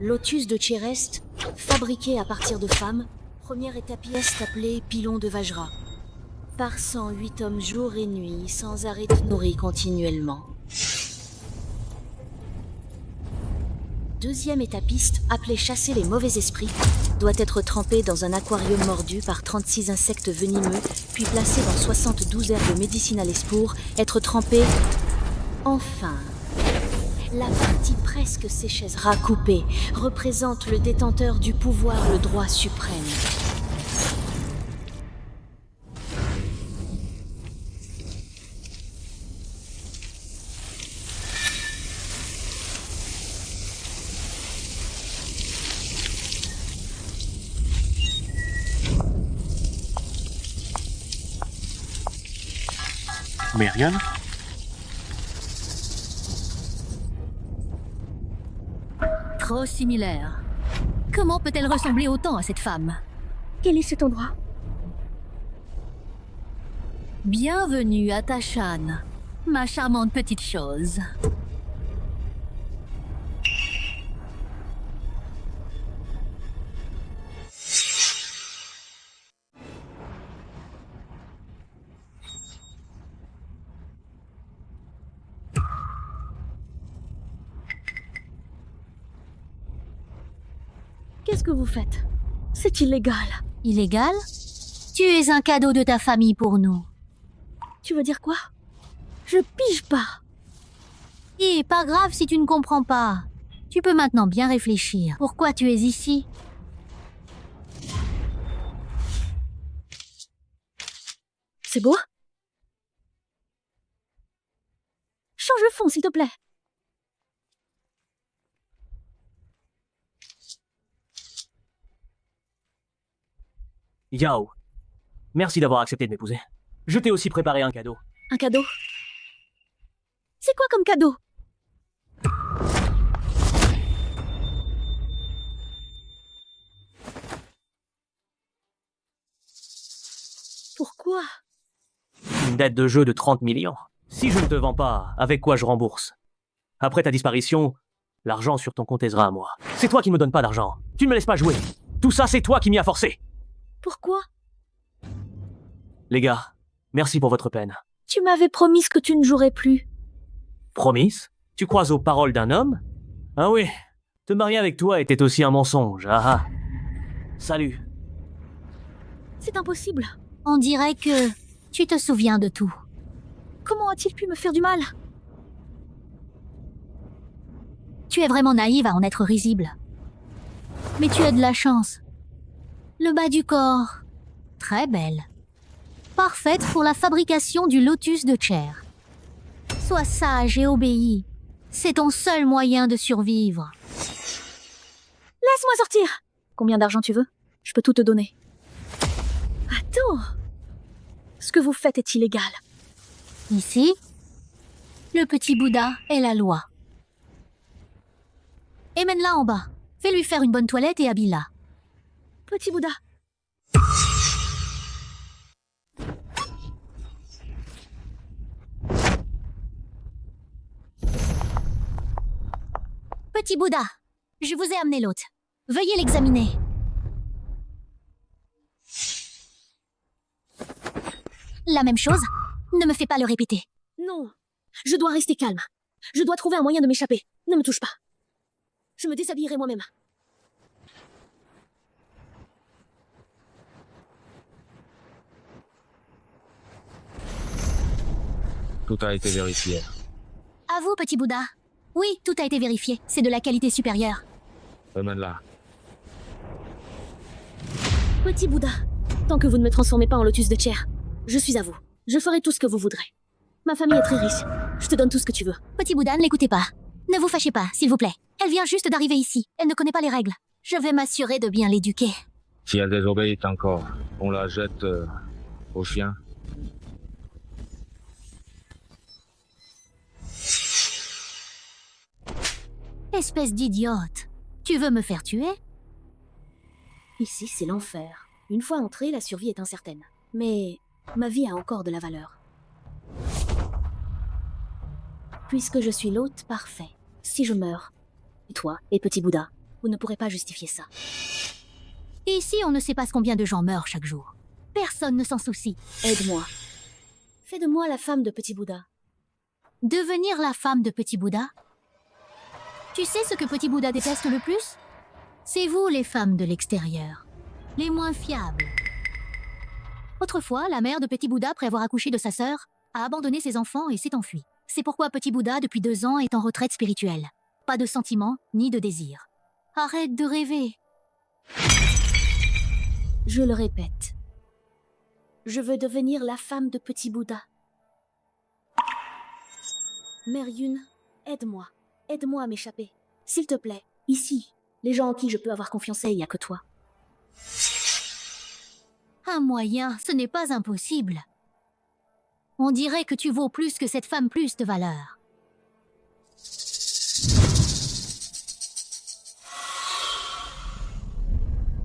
Lotus de Tchérest, fabriqué à partir de femmes, première étapieste appelée Pilon de Vajra. Par 108 hommes jour et nuit, sans arrêt nourris continuellement. Deuxième étapiste, appelée Chasser les mauvais esprits, doit être trempé dans un aquarium mordu par 36 insectes venimeux, puis placé dans 72 herbes médicinales pour être trempé... Enfin, la partie presque séchera coupée représente le détenteur du pouvoir, le droit suprême. Merian? Trop similaire. Comment peut-elle ressembler autant à cette femme? Quel est cet endroit? Bienvenue à Tashan, ma charmante petite chose. Qu'est-ce que vous faites? C'est illégal. Illégal? Tu es un cadeau de ta famille pour nous. Tu veux dire quoi? Je pige pas. Et pas grave si tu ne comprends pas. Tu peux maintenant bien réfléchir. Pourquoi tu es ici? C'est beau? Change le fond, s'il te plaît. Yao, merci d'avoir accepté de m'épouser. Je t'ai aussi préparé un cadeau. Un cadeau? C'est quoi comme cadeau? Pourquoi? Une dette de jeu de 30 millions. Si je ne te vends pas, avec quoi je rembourse? Après ta disparition, l'argent sur ton compte aisera à moi. C'est toi qui ne me donnes pas d'argent. Tu ne me laisses pas jouer. Tout ça, c'est toi qui m'y as forcé. Pourquoi? Les gars, merci pour votre peine. Tu m'avais promis que tu ne jouerais plus. Promise? Tu crois aux paroles d'un homme? Ah oui, te marier avec toi était aussi un mensonge. Ah ah. Salut. C'est impossible. On dirait que tu te souviens de tout. Comment a-t-il pu me faire du mal? Tu es vraiment naïve à en être risible. Mais tu as de la chance. Le bas du corps, très belle. Parfaite pour la fabrication du lotus de chair. Sois sage et obéis. C'est ton seul moyen de survivre. Laisse-moi sortir. Combien d'argent tu veux? Je peux tout te donner. Attends. Ce que vous faites est illégal. Ici, le petit Bouddha est la loi. Emmène-la en bas. Fais-lui faire une bonne toilette et habille-la. Petit Bouddha. Petit Bouddha, je vous ai amené l'hôte. Veuillez l'examiner. La même chose? Ne me fais pas le répéter. Non. Je dois rester calme. Je dois trouver un moyen de m'échapper. Ne me touche pas. Je me déshabillerai moi-même. Tout a été vérifié. À vous, petit Bouddha. Oui, tout a été vérifié. C'est de la qualité supérieure. Emmène-la. Petit Bouddha, tant que vous ne me transformez pas en lotus de chair, je suis à vous. Je ferai tout ce que vous voudrez. Ma famille est très riche. Je te donne tout ce que tu veux. Petit Bouddha, ne l'écoutez pas. Ne vous fâchez pas, s'il vous plaît. Elle vient juste d'arriver ici. Elle ne connaît pas les règles. Je vais m'assurer de bien l'éduquer. Si elle désobéit encore, on la jette au chien. Espèce d'idiote. Tu veux me faire tuer? Ici, c'est l'enfer. Une fois entrée, la survie est incertaine. Mais ma vie a encore de la valeur. Puisque je suis l'hôte parfait, si je meurs, et toi et Petit Bouddha, Vous ne pourrez pas justifier ça. Ici, on ne sait pas combien de gens meurent chaque jour. Personne ne s'en soucie. Aide-moi. Fais de moi la femme de Petit Bouddha. Devenir la femme de Petit Bouddha? Tu sais ce que Petit Bouddha déteste le plus? C'est vous, les femmes de l'extérieur. Les moins fiables. Autrefois, la mère de Petit Bouddha, après avoir accouché de sa sœur, a abandonné ses enfants et s'est enfuie. C'est pourquoi Petit Bouddha, depuis 2 ans, est en retraite spirituelle. Pas de sentiments, ni de désirs. Arrête de rêver. Je le répète. Je veux devenir la femme de Petit Bouddha. Mère Yun, aide-moi. Aide-moi à m'échapper. S'il te plaît, ici. Les gens en qui je peux avoir confiance, il n'y a que toi. Un moyen, ce n'est pas impossible. On dirait que tu vaux plus que cette femme plus de valeur.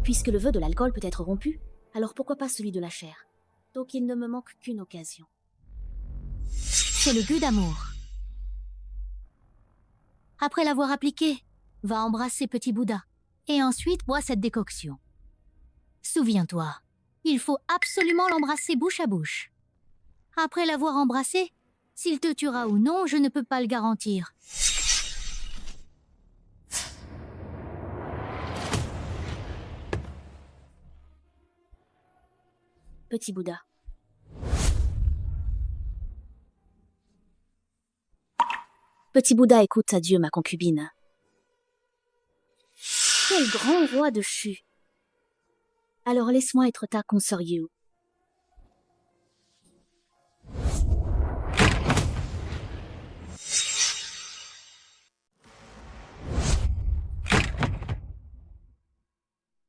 Puisque le vœu de l'alcool peut être rompu, alors pourquoi pas celui de la chair? Donc il ne me manque qu'une occasion. C'est le gu d'amour. Après l'avoir appliqué, va embrasser Petit Bouddha. Et ensuite, bois cette décoction. Souviens-toi, il faut absolument l'embrasser bouche à bouche. Après l'avoir embrassé, s'il te tuera ou non, je ne peux pas le garantir. Petit Bouddha. Petit Bouddha, écoute, adieu ma concubine. Quel grand roi de Shu. Alors laisse-moi être ta consort Yu.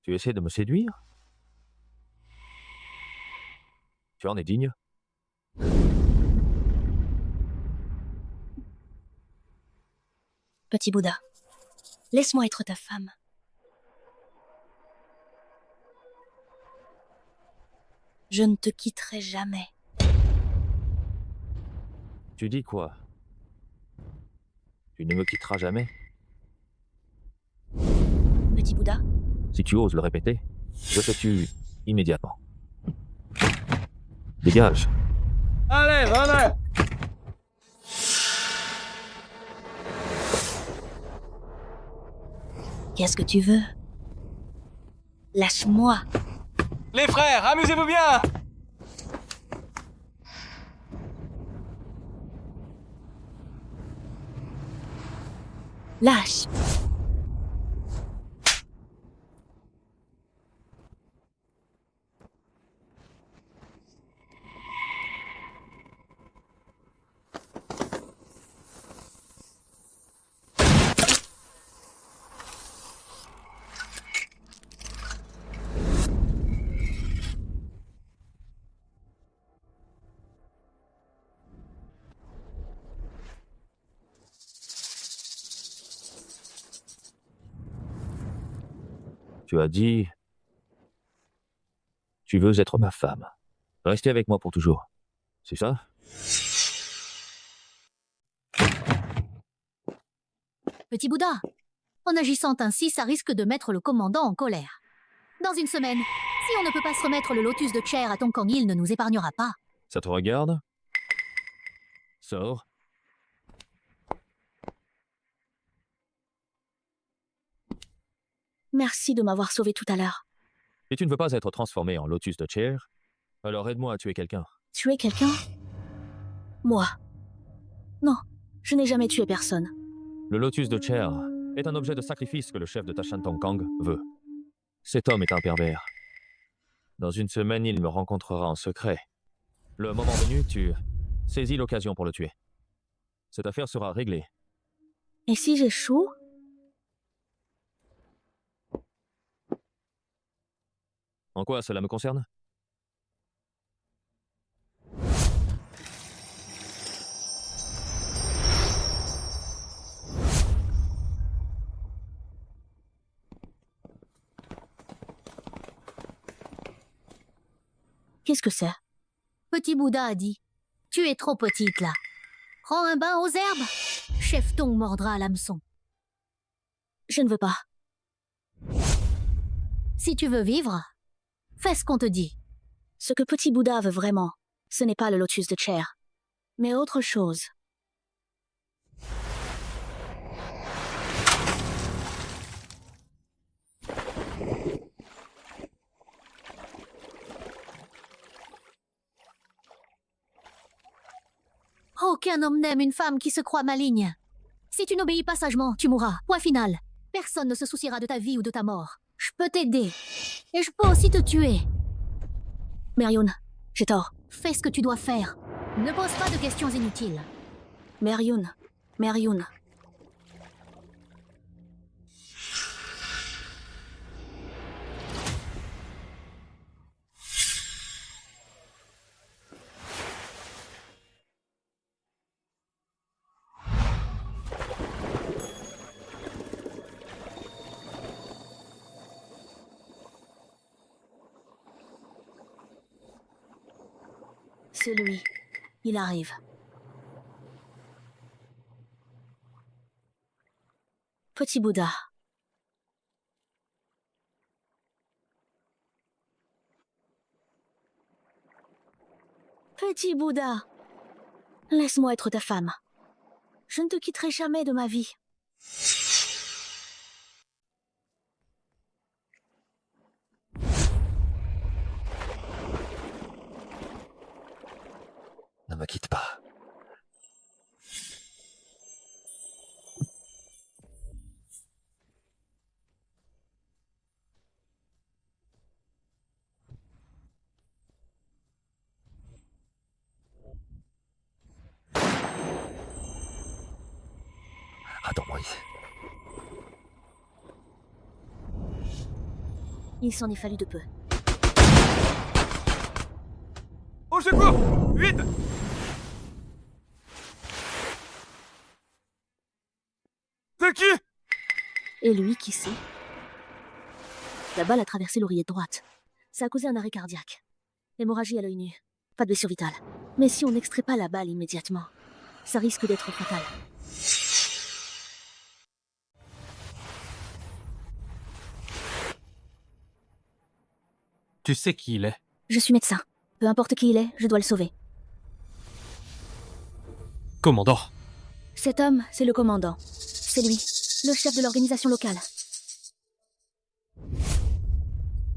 Tu essaies de me séduire? Tu en es digne? Petit Bouddha, laisse-moi être ta femme. Je ne te quitterai jamais. Tu dis quoi? Tu ne me quitteras jamais? Petit Bouddha, Si tu oses le répéter, je te tue immédiatement. Dégage. Allez, venez! qu'est-ce que tu veux? Lâche-moi. Les frères, amusez-vous bien! Lâche. Tu as dit... Tu veux être ma femme. Rester avec moi pour toujours. C'est ça? Petit Bouddha, en agissant ainsi, ça risque de mettre le commandant en colère. Dans une semaine, si on ne peut pas se remettre le lotus de Chair à Tongkang, il ne nous épargnera pas. Ça te regarde? Sors. Merci de m'avoir sauvé tout à l'heure. Si tu ne veux pas être transformé en lotus de chair, alors aide-moi à tuer quelqu'un. Tuer quelqu'un? Moi? Non, je n'ai jamais tué personne. Le lotus de chair est un objet de sacrifice que le chef de Tashan Tongkang veut. Cet homme est un pervers. Dans une semaine, il me rencontrera en secret. Le moment venu, tu saisis l'occasion pour le tuer. Cette affaire sera réglée. Et si j'échoue? En quoi cela me concerne? Qu'est-ce que c'est? Petit Bouddha a dit, tu es trop petite là. Prends un bain aux herbes. Chef Tong mordra à l'hameçon. Je ne veux pas. Si tu veux vivre, fais ce qu'on te dit. Ce que Petit Bouddha veut vraiment, ce n'est pas le lotus de chair, mais autre chose. Aucun homme n'aime une femme qui se croit maligne. Si tu n'obéis pas sagement, tu mourras. Point final. Personne ne se souciera de ta vie ou de ta mort. Je peux t'aider. Et je peux aussi te tuer. Meryoun, j'ai tort. Fais ce que tu dois faire. Ne pose pas de questions inutiles. Meryoun. C'est lui. Il arrive. Petit Bouddha. Petit Bouddha. Laisse-moi être ta femme. Je ne te quitterai jamais de ma vie. Ne me quitte pas. Attends-moi ici. Il s'en est fallu de peu. Au secours! Vite! C'est qui? Et lui, qui sait? La balle a traversé l'oreillette droite. Ça a causé un arrêt cardiaque. Hémorragie à l'œil nu. Pas de blessure vitale. Mais si on n'extrait pas la balle immédiatement, ça risque d'être fatal. Tu sais qui il est? Je suis médecin. Peu importe qui il est, je dois le sauver. Commandant. Cet homme, c'est le commandant. C'est lui, le chef de l'organisation locale.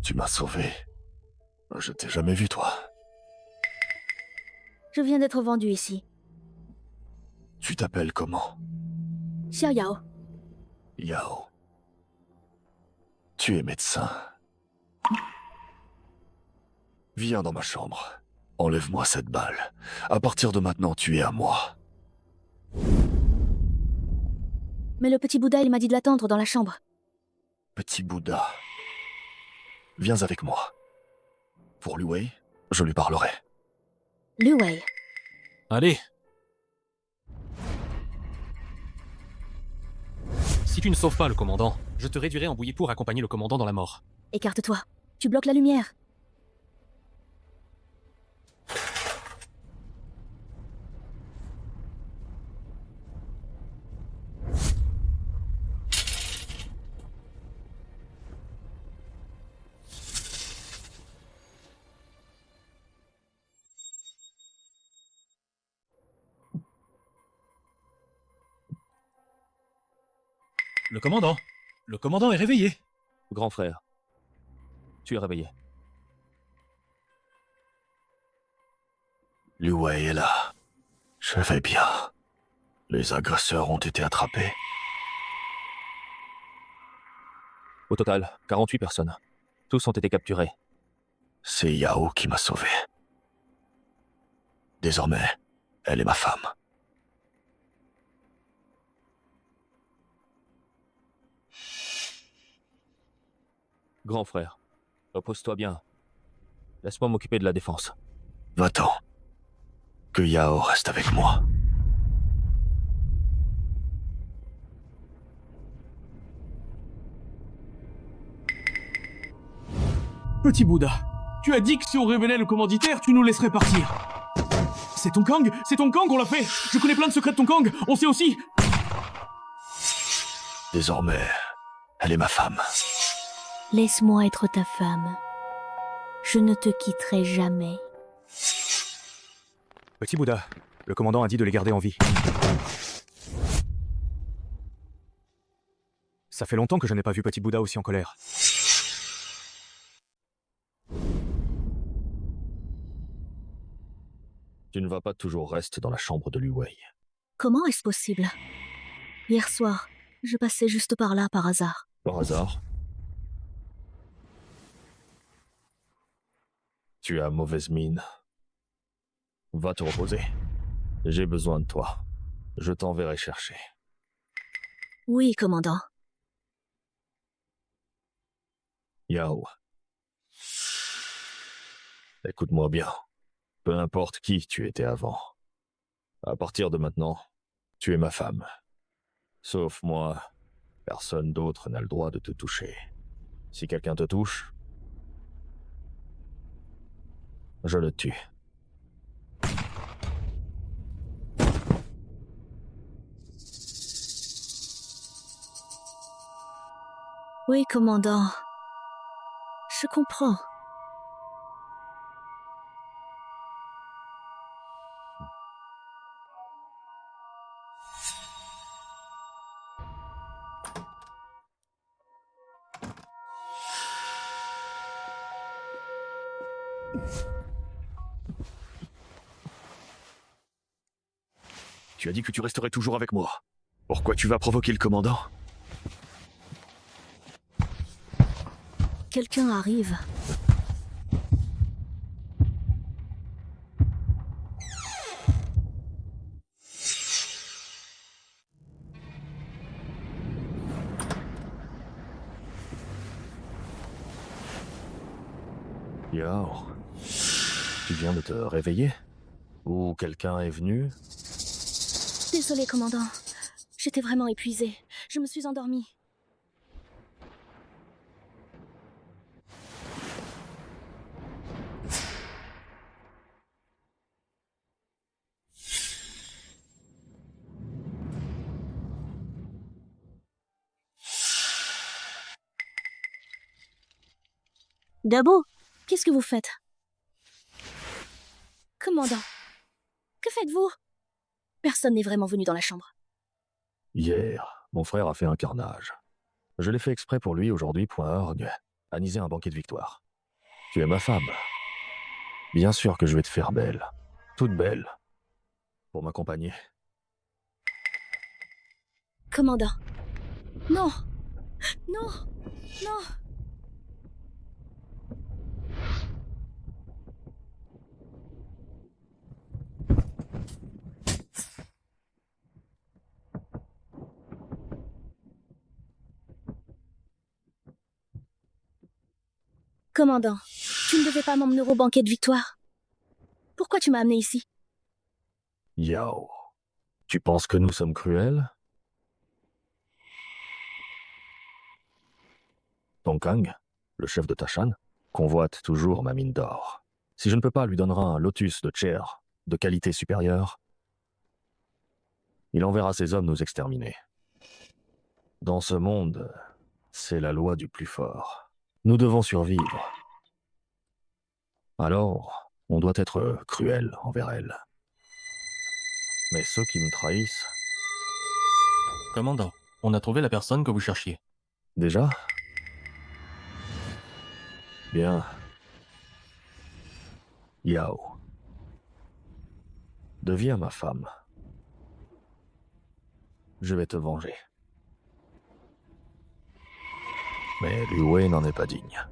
Tu m'as sauvé. Je t'ai jamais vu, toi. Je viens d'être vendu ici. Tu t'appelles comment? Xiao Yao. Yao. Tu es médecin. Viens dans ma chambre. Enlève-moi cette balle. À partir de maintenant, tu es à moi. Mais le petit Bouddha, il m'a dit de l'attendre dans la chambre. Petit Bouddha. Viens avec moi. Pour Liu Wei, je lui parlerai. Liu Wei. Allez. Si tu ne sauves pas le commandant, je te réduirai en bouillie pour accompagner le commandant dans la mort. Écarte-toi. Tu bloques la lumière. Le commandant. Le commandant est réveillé. Grand frère, tu es réveillé. Liu Wei est là. Je vais bien. Les agresseurs ont été attrapés. Au total, 48 personnes. Tous ont été capturés. C'est Yao qui m'a sauvé. Désormais, elle est ma femme. Grand frère, repose-toi bien. Laisse-moi m'occuper de la défense. Va-t'en. Que Yao reste avec moi. Petit Bouddha, tu as dit que si on révélait le commanditaire, tu nous laisserais partir. C'est Ton Kang? C'est Ton Kang, on l'a fait! Je connais plein de secrets de Ton Kang, on sait aussi! Désormais, elle est ma femme. Laisse-moi être ta femme. Je ne te quitterai jamais. Petit Bouddha, le commandant a dit de les garder en vie. Ça fait longtemps que je n'ai pas vu Petit Bouddha aussi en colère. Tu ne vas pas toujours rester dans la chambre de Liu Wei. Comment est-ce possible? Hier soir, je passais juste par là par hasard. Par hasard. Tu as mauvaise mine. Va te reposer. J'ai besoin de toi. Je t'enverrai chercher. Oui, commandant. Yao. Écoute-moi bien. Peu importe qui tu étais avant. À partir de maintenant, tu es ma femme. Sauf moi, personne d'autre n'a le droit de te toucher. Si quelqu'un te touche, je le tue. Oui, commandant. Je comprends. Tu as dit que tu resterais toujours avec moi. Pourquoi tu vas provoquer le commandant? Quelqu'un arrive. Yao. Tu viens de te réveiller? Ou quelqu'un est venu? Désolé, commandant. J'étais vraiment épuisée. Je me suis endormie. Dabo, qu'est-ce que vous faites? Commandant, que faites-vous? Personne n'est vraiment venu dans la chambre. Hier, mon frère a fait un carnage. Je l'ai fait exprès pour lui aujourd'hui, .org, anisé un banquet de victoire. Tu es ma femme. Bien sûr que je vais te faire belle. Toute belle. Pour m'accompagner. Commandant. Non. Non. Non. Commandant, tu ne devais pas m'emmener au banquet de victoire. Pourquoi tu m'as amené ici? Yao. Tu penses que nous sommes cruels? Tongkang, le chef de Tashan, convoite toujours ma mine d'or. Si je ne peux pas lui donner un lotus de chair de qualité supérieure, il enverra ses hommes nous exterminer. Dans ce monde, c'est la loi du plus fort. Nous devons survivre. Alors, on doit être cruel envers elle. Mais ceux qui me trahissent... Commandant, on a trouvé la personne que vous cherchiez. Déjà? Bien. Yao. Deviens ma femme. Je vais te venger. Mais Liu Wei n'en est pas digne.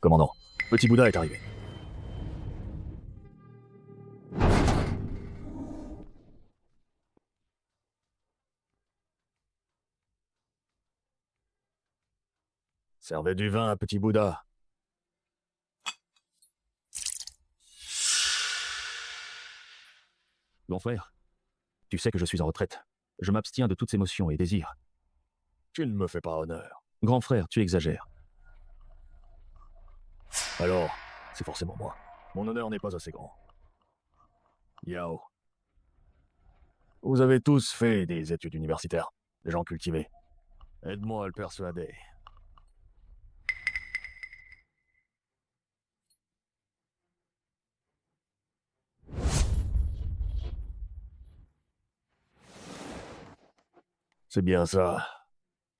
Commandant, Petit Bouddha est arrivé. Servez du vin à Petit Bouddha. Grand frère, tu sais que je suis en retraite. Je m'abstiens de toutes émotions et désirs. Tu ne me fais pas honneur. Grand frère, tu exagères. Alors, c'est forcément moi. Mon honneur n'est pas assez grand. Yao. Vous avez tous fait des études universitaires, des gens cultivés. Aide-moi à le persuader. C'est bien ça.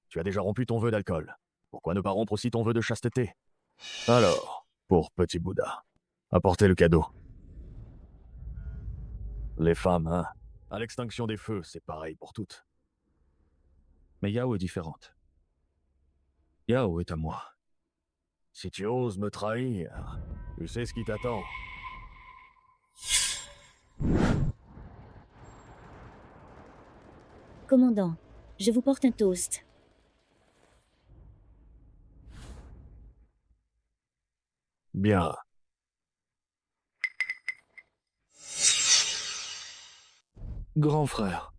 Tu as déjà rompu ton vœu d'alcool. Pourquoi ne pas rompre aussi ton vœu de chasteté? Alors, pour Petit Bouddha, apportez le cadeau. Les femmes, hein. À l'extinction des feux, c'est pareil pour toutes. Mais Yao est différente. Yao est à moi. Si tu oses me trahir, tu sais ce qui t'attend. Commandant, je vous porte un toast. Bien. Grand frère.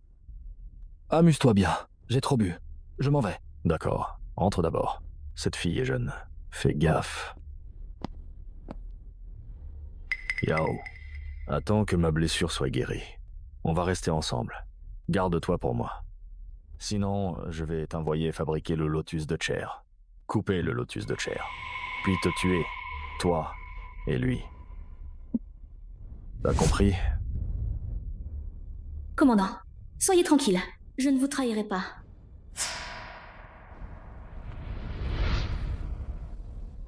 Amuse-toi bien. J'ai trop bu. Je m'en vais. D'accord. Entre d'abord. Cette fille est jeune. Fais gaffe. Yao, attends que ma blessure soit guérie. On va rester ensemble. Garde-toi pour moi. Sinon, je vais t'envoyer fabriquer le lotus de chair. Couper le lotus de chair. Puis te tuer. Toi et lui. T'as compris? Commandant, soyez tranquille. Je ne vous trahirai pas.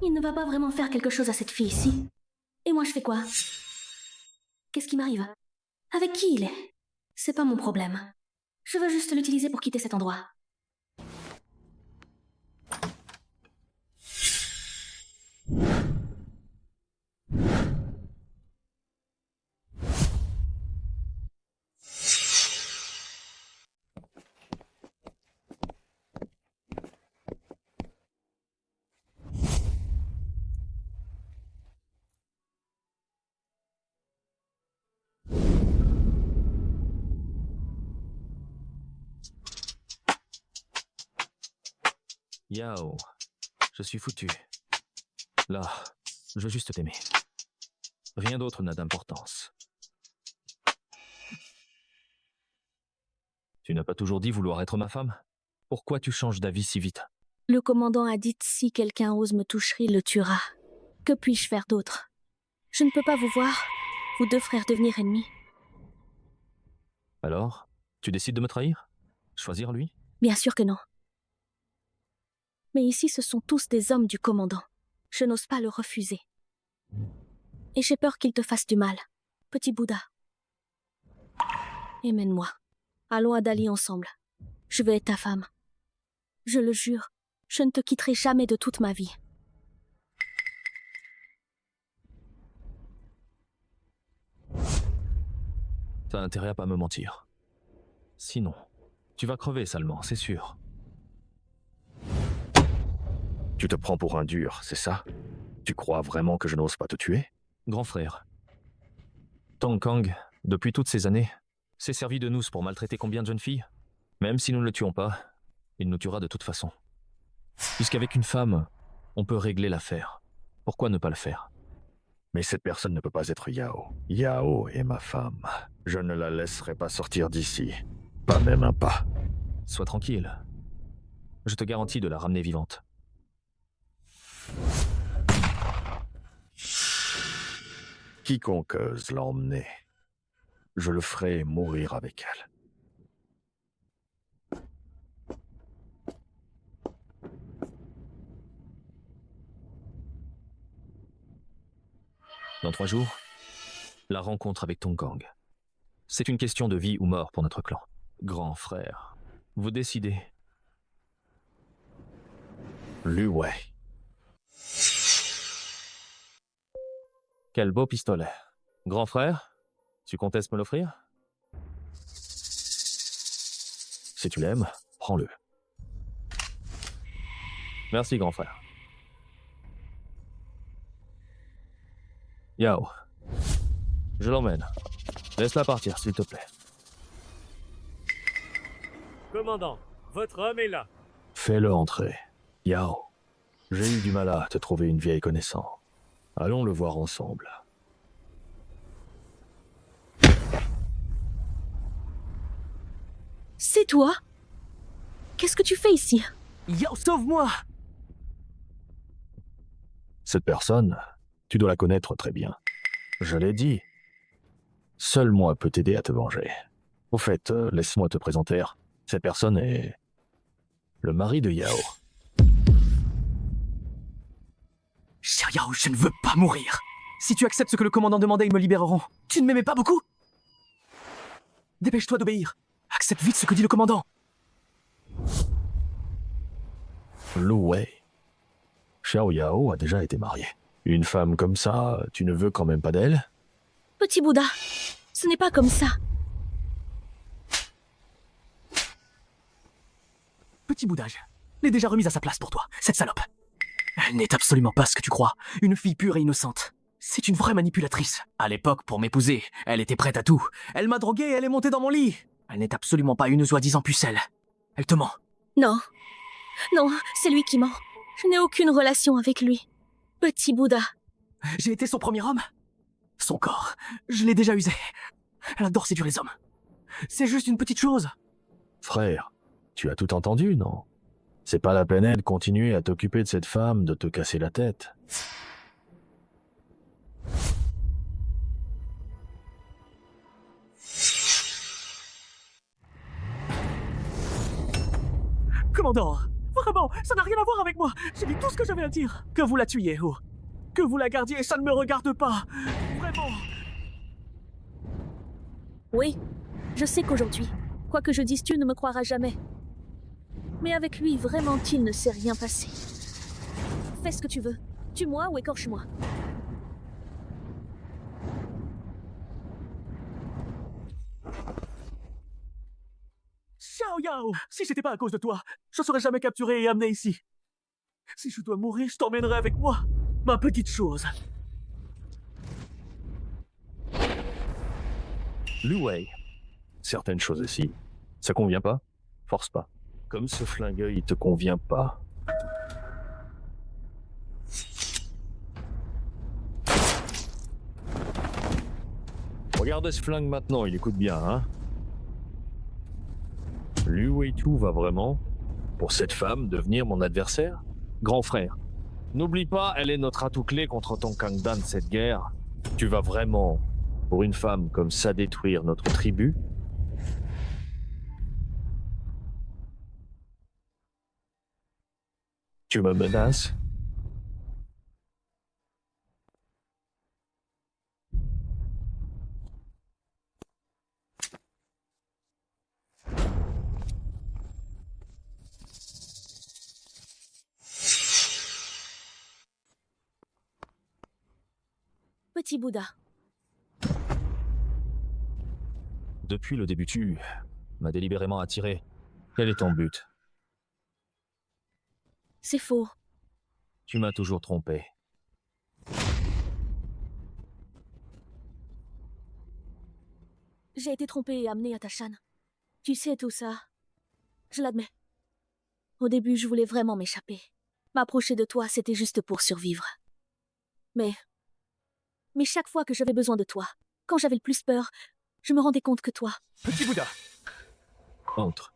Il ne va pas vraiment faire quelque chose à cette fille ici. Et moi, je fais quoi? Qu'est-ce qui m'arrive? Avec qui il est? C'est pas mon problème. Je veux juste l'utiliser pour quitter cet endroit. Yao, je suis foutu. Là, je veux juste t'aimer. Rien d'autre n'a d'importance. Tu n'as pas toujours dit vouloir être ma femme? Pourquoi tu changes d'avis si vite? Le commandant a dit si quelqu'un ose me toucher, il le tuera. Que puis-je faire d'autre? Je ne peux pas vous voir, vous deux frères devenir ennemis. Alors, tu décides de me trahir? Choisir lui? Bien sûr que non. Mais ici, ce sont tous des hommes du commandant. Je n'ose pas le refuser. Et j'ai peur qu'il te fasse du mal. Petit Bouddha. Emmène-moi. Allons à Dali ensemble. Je veux être ta femme. Je le jure, je ne te quitterai jamais de toute ma vie. T'as intérêt à pas me mentir. Sinon, tu vas crever salement, c'est sûr. Tu te prends pour un dur, c'est ça? Tu crois vraiment que je n'ose pas te tuer? Grand frère, Tong Kang, depuis toutes ces années, s'est servi de nous pour maltraiter combien de jeunes filles? Même si nous ne le tuons pas, il nous tuera de toute façon. Puisqu'avec une femme, on peut régler l'affaire. Pourquoi ne pas le faire? Mais cette personne ne peut pas être Yao. Yao est ma femme. Je ne la laisserai pas sortir d'ici. Pas même un pas. Sois tranquille. Je te garantis de la ramener vivante. Quiconque ose l'emmener, je le ferai mourir avec elle. Dans 3 jours, la rencontre avec Tong Kang. C'est une question de vie ou mort pour notre clan. Grand frère, vous décidez. Lu Wei. Quel beau pistolet. Grand frère, tu comptes me l'offrir? Si tu l'aimes, prends-le. Merci, grand frère. Yao, je l'emmène. Laisse-la partir, s'il te plaît. Commandant, votre homme est là. Fais-le entrer. Yao, j'ai eu du mal à te trouver une vieille connaissance. Allons le voir ensemble. C'est toi? Qu'est-ce que tu fais ici? Yo, sauve-moi! Cette personne, tu dois la connaître très bien. Je l'ai dit. Seul moi peut t'aider à te venger. Au fait, laisse-moi te présenter. Cette personne est... le mari de Yao. Cher Yao, je ne veux pas mourir. Si tu acceptes ce que le commandant demandait, ils me libéreront. Tu ne m'aimais pas beaucoup? Dépêche-toi d'obéir. Accepte vite ce que dit le commandant. Lu Wei. Xiao Yao a déjà été mariée. Une femme comme ça, tu ne veux quand même pas d'elle? Petit Bouddha, ce n'est pas comme ça. Petit Bouddha, je l'ai déjà remise à sa place pour toi, cette salope. Elle n'est absolument pas ce que tu crois. Une fille pure et innocente. C'est une vraie manipulatrice. À l'époque, pour m'épouser, elle était prête à tout. Elle m'a drogué et elle est montée dans mon lit. Elle n'est absolument pas une soi-disant pucelle. Elle te ment. Non. Non, c'est lui qui ment. Je n'ai aucune relation avec lui. Petit Bouddha. J'ai été son premier homme. Son corps, je l'ai déjà usé. Elle adore séduire les hommes. C'est juste une petite chose. Frère, tu as tout entendu, non? C'est pas la peine de continuer à t'occuper de cette femme, de te casser la tête. Commandant, vraiment, ça n'a rien à voir avec moi. J'ai dit tout ce que j'avais à dire. Que vous la tuiez, ou que vous la gardiez, ça ne me regarde pas. Vraiment. Oui, je sais qu'aujourd'hui, quoi que je dise, tu ne me croiras jamais. Mais avec lui, vraiment, il ne s'est rien passé. Fais ce que tu veux. Tue-moi ou écorche-moi. Xiao Yao, si c'était pas à cause de toi, je serais jamais capturé et amené ici. Si je dois mourir, je t'emmènerai avec moi. Ma petite chose. Lu Wei. Certaines choses ici, ça convient pas? Force pas. Comme ce flingueur, il te convient pas. Regardez ce flingue maintenant, il écoute bien, hein? Lu Weitu va vraiment, pour cette femme, devenir mon adversaire? Grand frère, n'oublie pas, elle est notre atout clé contre ton Kangdan de cette guerre. Tu vas vraiment, pour une femme comme ça, détruire notre tribu? Tu me menaces? Petit Bouddha. Depuis le début, tu m'as délibérément attiré. Quel est ton but? C'est faux. Tu m'as toujours trompé. J'ai été trompée et amenée à Tashan. Tu sais tout ça. Je l'admets. Au début, je voulais vraiment m'échapper. M'approcher de toi, c'était juste pour survivre. Mais chaque fois que j'avais besoin de toi, quand j'avais le plus peur, je me rendais compte que toi... Petit Bouddha. Entre.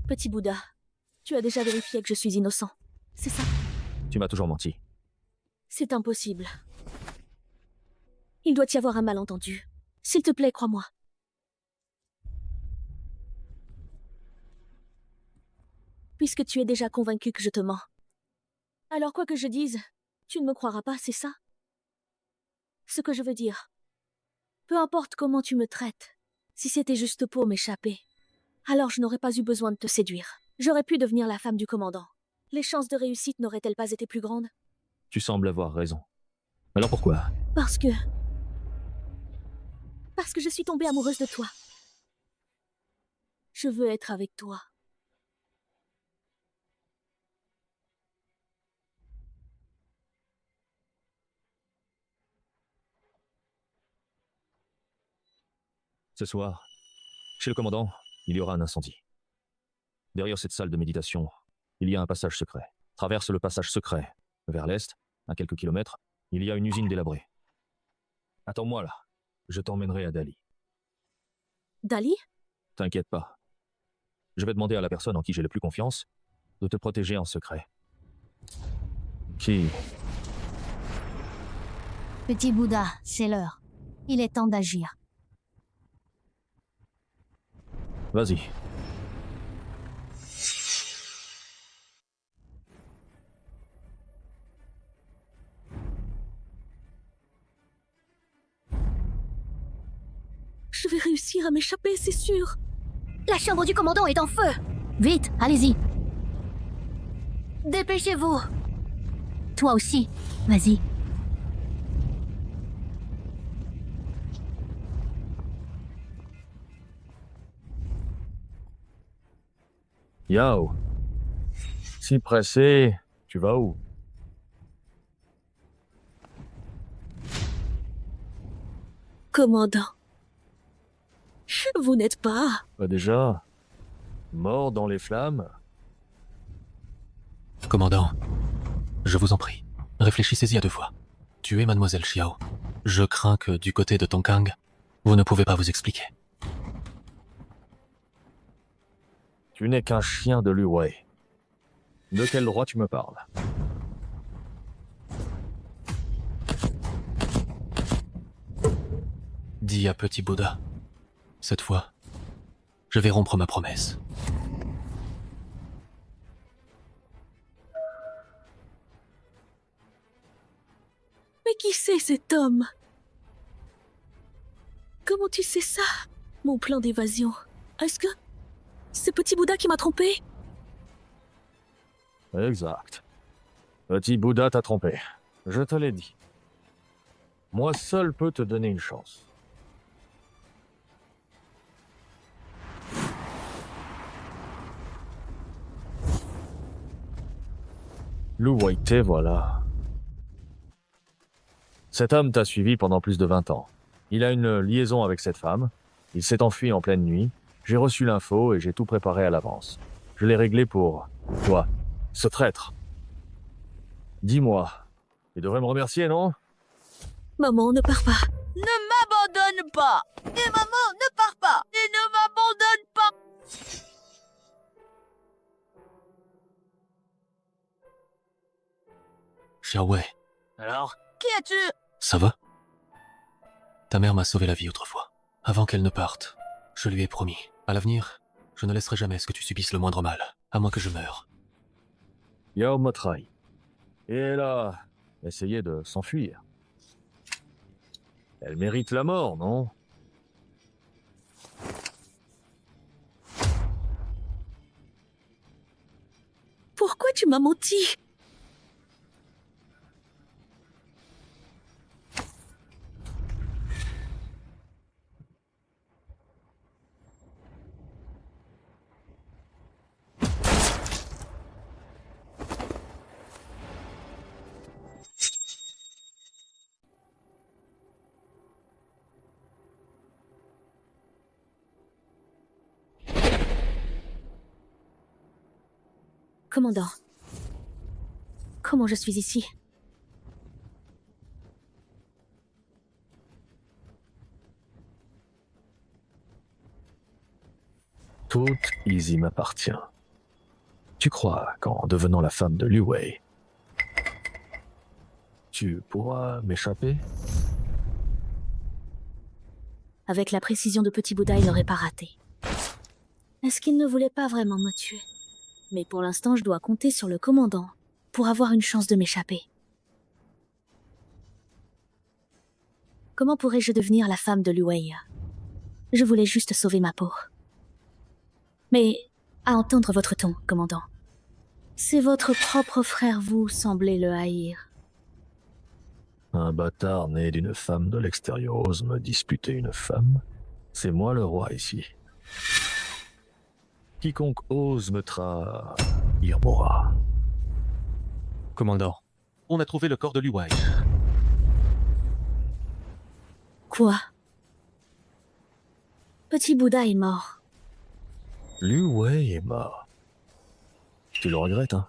Petit Bouddha, tu as déjà vérifié que je suis innocent. C'est ça? Tu m'as toujours menti. C'est impossible. Il doit y avoir un malentendu. S'il te plaît, crois-moi. Puisque tu es déjà convaincu que je te mens. Alors quoi que je dise, tu ne me croiras pas, c'est ça? Ce que je veux dire. Peu importe comment tu me traites, si c'était juste pour m'échapper, alors je n'aurais pas eu besoin de te séduire. J'aurais pu devenir la femme du commandant. Les chances de réussite n'auraient-elles pas été plus grandes? Tu sembles avoir raison. Alors pourquoi? Parce que je suis tombée amoureuse de toi. Je veux être avec toi. Ce soir, chez le commandant, il y aura un incendie. Derrière cette salle de méditation, il y a un passage secret. Traverse le passage secret. Vers l'est, à quelques kilomètres, il y a une usine délabrée. Attends-moi là. Je t'emmènerai à Dali. Dali? T'inquiète pas. Je vais demander à la personne en qui j'ai le plus confiance de te protéger en secret. Qui? Petit Bouddha, c'est l'heure. Il est temps d'agir. Vas-y. Je vais réussir à m'échapper, c'est sûr. La chambre du commandant est en feu. Vite, allez-y. Dépêchez-vous. Toi aussi, vas-y. Yao. Si pressé, tu vas où? Commandant. Vous n'êtes pas... Bah déjà, mort dans les flammes? Commandant, je vous en prie, réfléchissez-y à deux fois. Tuez Mademoiselle Xiao. Je crains que, du côté de Tongkang, vous ne pouvez pas vous expliquer. Tu n'es qu'un chien de Lu Wei. De quel droit tu me parles? Dis à Petit Bouddha. Cette fois, je vais rompre ma promesse. Mais qui c'est cet homme? Comment tu sais ça? Mon plan d'évasion. Est-ce que... c'est Petit Bouddha qui m'a trompé? Exact. Petit Bouddha t'a trompé. Je te l'ai dit. Moi seul peux te donner une chance. Lu Weite, voilà. Cet homme t'a suivi pendant plus de 20 ans. Il a une liaison avec cette femme. Il s'est enfui en pleine nuit. J'ai reçu l'info et j'ai tout préparé à l'avance. Je l'ai réglé pour toi, ce traître. Dis-moi, tu devrais me remercier, non? Maman, ne pars pas. Ne m'abandonne pas. Et maman, ne pars pas. Et ne m'abandonne pas. Xiao Wei, Alors? Qui es-tu? ça va? Ta mère m'a sauvé la vie autrefois. Avant qu'elle ne parte, je lui ai promis. À l'avenir, je ne laisserai jamais ce que tu subisses le moindre mal, à moins que je meure. Yao m'a trahi. Et elle a essayé de s'enfuir. Elle mérite la mort, non? Pourquoi tu m'as menti? Commandant. Comment je suis ici? Tout ici m'appartient. Tu crois qu'en devenant la femme de Lu Wei, tu pourras m'échapper? Avec la précision de Petit Bouddha, il n'aurait pas raté. Est-ce qu'il ne voulait pas vraiment me tuer? Mais pour l'instant, je dois compter sur le commandant pour avoir une chance de m'échapper. Comment pourrais-je devenir la femme de Lu Wei? Je voulais juste sauver ma peau. Mais, à entendre votre ton, commandant, c'est votre propre frère, vous semblez le haïr. Un bâtard né d'une femme de l'extérieur ose me disputer une femme? C'est moi le roi ici. Quiconque ose me trahir mourra. Commandant, on a trouvé le corps de Liu Wei. Quoi? Petit Bouddha est mort. Liu Wei est mort. Tu le regrettes, hein?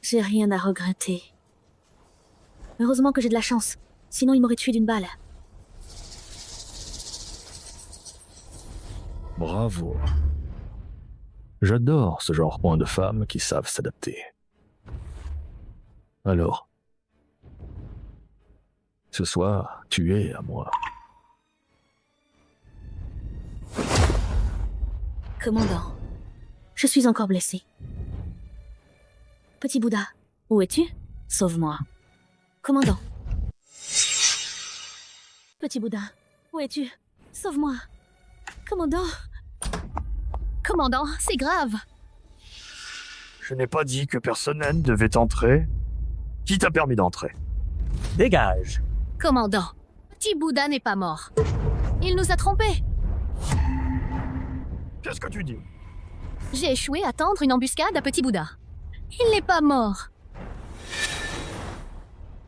J'ai rien à regretter. Heureusement que j'ai de la chance. Sinon, il m'aurait tué d'une balle. Bravo. J'adore ce genre de femmes qui savent s'adapter. Alors, ce soir, tu es à moi. Commandant, je suis encore blessé. Petit Bouddha, où es-tu? Sauve-moi. Commandant. Petit Bouddha, où es-tu? Sauve-moi. Commandant. Commandant, c'est grave. Je n'ai pas dit que personne ne devait entrer. Qui t'a permis d'entrer? Dégage. Commandant, Petit Bouddha n'est pas mort. Il nous a trompés. Qu'est-ce que tu dis? J'ai échoué à tendre une embuscade à Petit Bouddha. Il n'est pas mort.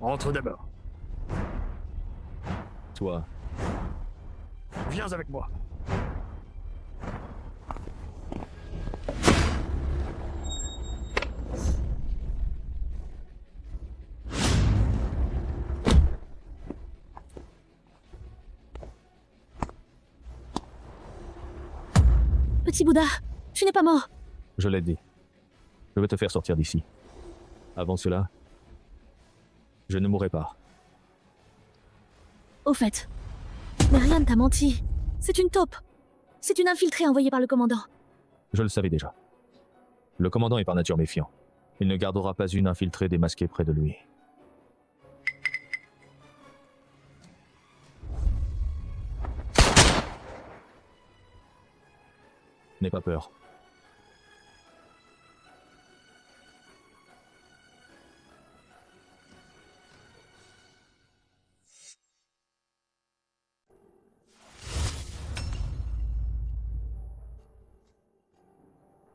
Entre d'abord. Toi, Viens avec moi. Petit Bouddha, tu n'es pas mort. je l'ai dit. Je vais te faire sortir d'ici. Avant cela, je ne mourrai pas. Au fait, mais rien ne t'a menti. C'est une taupe. C'est une infiltrée envoyée par le commandant. Je le savais déjà. Le commandant est par nature méfiant. Il ne gardera pas une infiltrée démasquée près de lui. N'aie pas peur.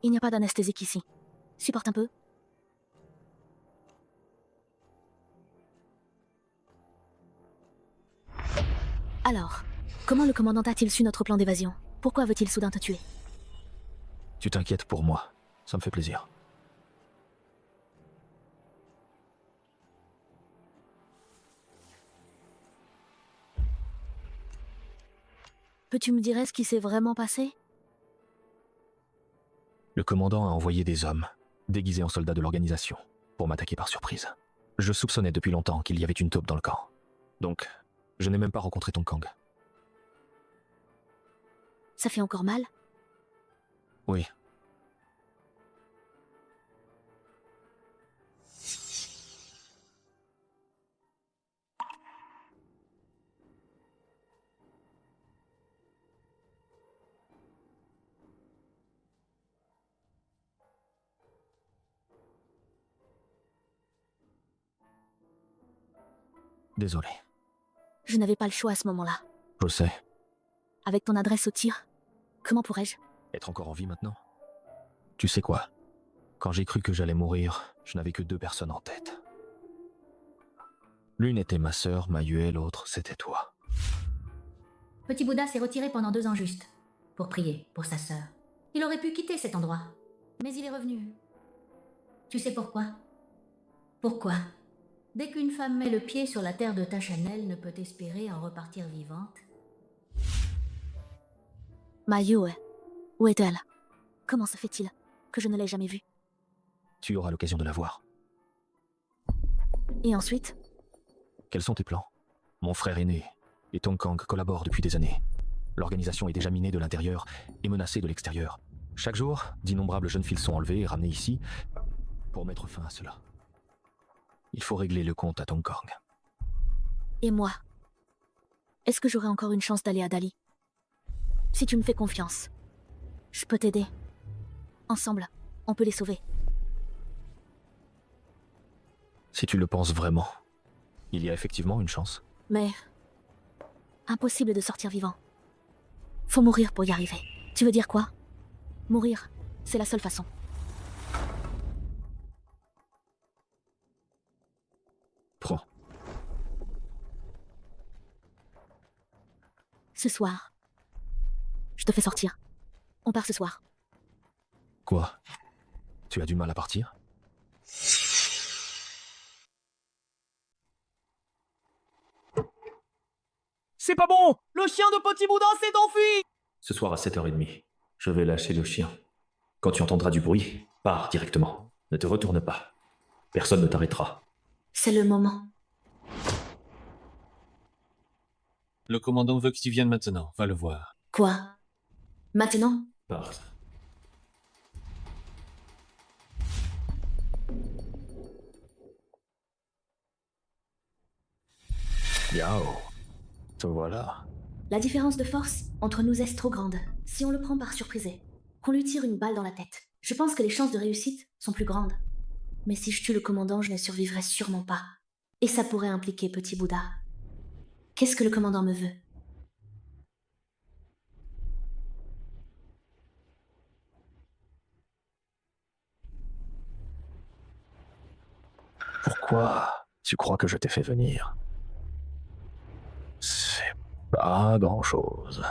Il n'y a pas d'anesthésique ici. Supporte un peu. Alors, comment le commandant a-t-il su notre plan d'évasion? Pourquoi veut-il soudain te tuer? Tu t'inquiètes pour moi. Ça me fait plaisir. Peux-tu me dire ce qui s'est vraiment passé? Le commandant a envoyé des hommes, déguisés en soldats de l'organisation, pour m'attaquer par surprise. Je soupçonnais depuis longtemps qu'il y avait une taupe dans le camp. Donc, je n'ai même pas rencontré Tongkang. Ça fait encore mal? Oui. Désolé. Je n'avais pas le choix à ce moment-là. Je sais. Avec ton adresse au tir, comment pourrais-je? Être encore en vie maintenant? Tu sais quoi? Quand j'ai cru que j'allais mourir, je n'avais que 2 personnes en tête. L'une était ma sœur, Mayue, l'autre, c'était toi. Petit Bouddha s'est retiré pendant 2 ans juste, pour prier pour sa sœur. Il aurait pu quitter cet endroit, mais il est revenu. Tu sais pourquoi? Pourquoi? Dès qu'une femme met le pied sur la terre de Tachanel, elle ne peut espérer en repartir vivante. Mayue, où est-elle? Comment se fait-il que je ne l'ai jamais vue? Tu auras l'occasion de la voir. Et ensuite? Quels sont tes plans? Mon frère aîné et Tongkang collaborent depuis des années. L'organisation est déjà minée de l'intérieur et menacée de l'extérieur. Chaque jour, d'innombrables jeunes filles sont enlevées et ramenées ici pour mettre fin à cela. Il faut régler le compte à Tongkang. Et moi? Est-ce que j'aurai encore une chance d'aller à Dali? Si tu me fais confiance, je peux t'aider. Ensemble, on peut les sauver. Si tu le penses vraiment, il y a effectivement une chance. Mais Impossible de sortir vivant. Faut mourir pour y arriver. Tu veux dire quoi? Mourir, c'est la seule façon. Prends. Ce soir. Je te fais sortir. On part ce soir. Quoi? Tu as du mal à partir? C'est pas bon! Le chien de Petit Boudin s'est enfui! Ce soir à 7h30, je vais lâcher le chien. Quand tu entendras du bruit, pars directement. Ne te retourne pas. Personne ne t'arrêtera. C'est le moment. Le commandant veut que tu viennes maintenant. Va le voir. Quoi? Maintenant? Pars. Yao. Te voilà. La différence de force entre nous est trop grande. Si on le prend par surprisé, qu'on lui tire une balle dans la tête, je pense que les chances de réussite sont plus grandes. Mais si je tue le commandant, je ne survivrai sûrement pas. Et ça pourrait impliquer Petit Bouddha. Qu'est-ce que le commandant me veut? Pourquoi tu crois que je t'ai fait venir? C'est pas grand-chose.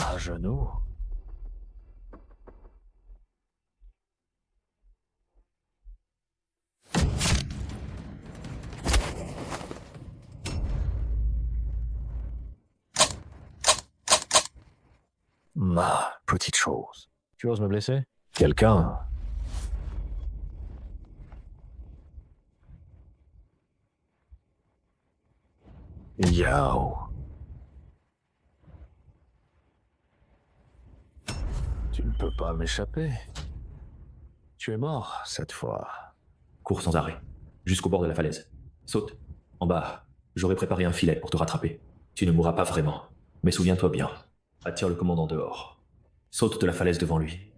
À genoux. Ma petite chose. Tu oses me blesser? Quelqu'un. Yao. Tu ne peux pas m'échapper. Tu es mort cette fois. Cours sans arrêt, jusqu'au bord de la falaise. Saute. En bas, j'aurai préparé un filet pour te rattraper. Tu ne mourras pas vraiment, mais souviens-toi bien. Attire le commandant dehors. Saute de la falaise devant lui.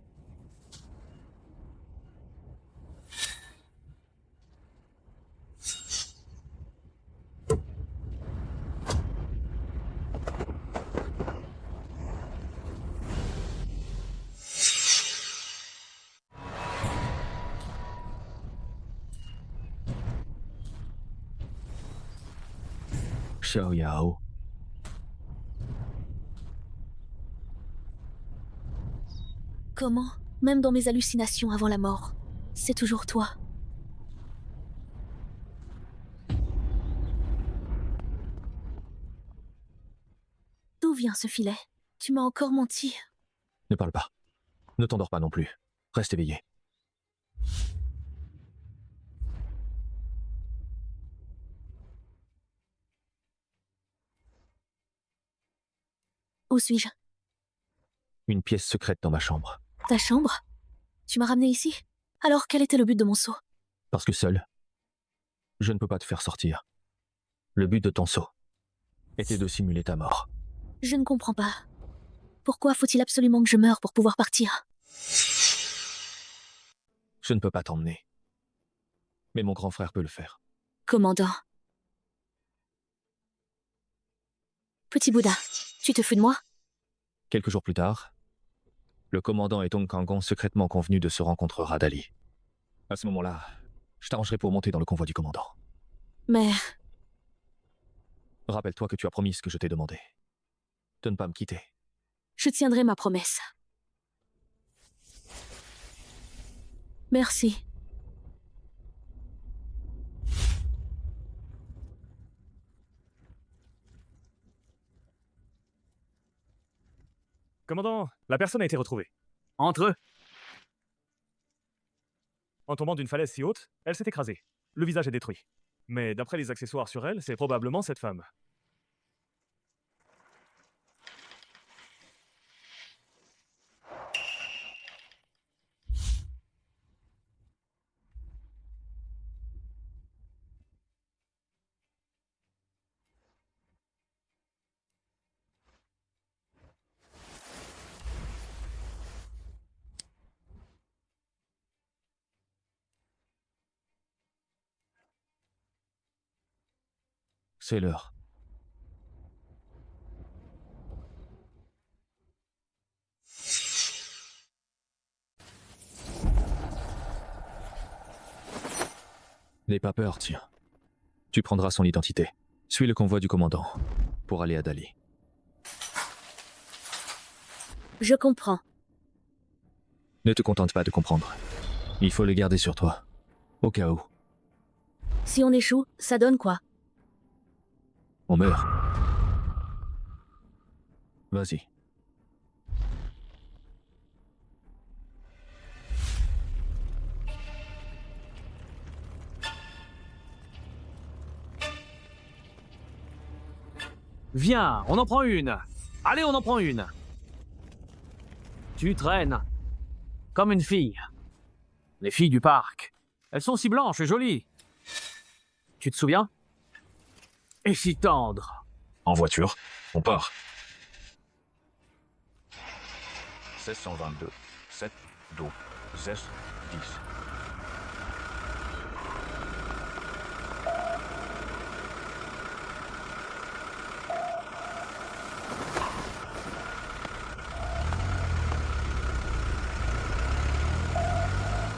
Xiao Yao. Comment? Même dans mes hallucinations avant la mort, c'est toujours toi. D'où vient ce filet? Tu m'as encore menti. Ne parle pas. Ne t'endors pas non plus. Reste éveillé. Où suis-je? Une pièce secrète dans ma chambre. Ta chambre? Tu m'as ramené ici? Alors quel était le but de mon saut? Parce que seul, je ne peux pas te faire sortir. Le but de ton saut était de simuler ta mort. Je ne comprends pas. Pourquoi faut-il absolument que je meure pour pouvoir partir? Je ne peux pas t'emmener. Mais mon grand frère peut le faire. Commandant. Petit Bouddha, tu te fous de moi? Quelques jours plus tard, le commandant et Tong Kang ont secrètement convenu de se rencontrer à Dali. À ce moment-là, je t'arrangerai pour monter dans le convoi du commandant. Mais... Rappelle-toi que tu as promis ce que je t'ai demandé. De ne pas me quitter. je tiendrai ma promesse. Merci. Commandant, la personne a été retrouvée. Entre eux. En tombant d'une falaise si haute, elle s'est écrasée. Le visage est détruit. Mais d'après les accessoires sur elle, c'est probablement cette femme. C'est l'heure. N'aie pas peur, tiens. Tu prendras son identité. Suis le convoi du commandant pour aller à Dali. Je comprends. Ne te contente pas de comprendre. Il faut le garder sur toi. Au cas où. Si on échoue, ça donne quoi? On meurt. Vas-y. Viens, on en prend une. Allez, on en prend une. Tu traînes. Comme une fille. Les filles du parc. Elles sont si blanches et jolies. Tu te souviens? Et si tendres. En voiture, on part. 1622, 7, 12, 16, 10.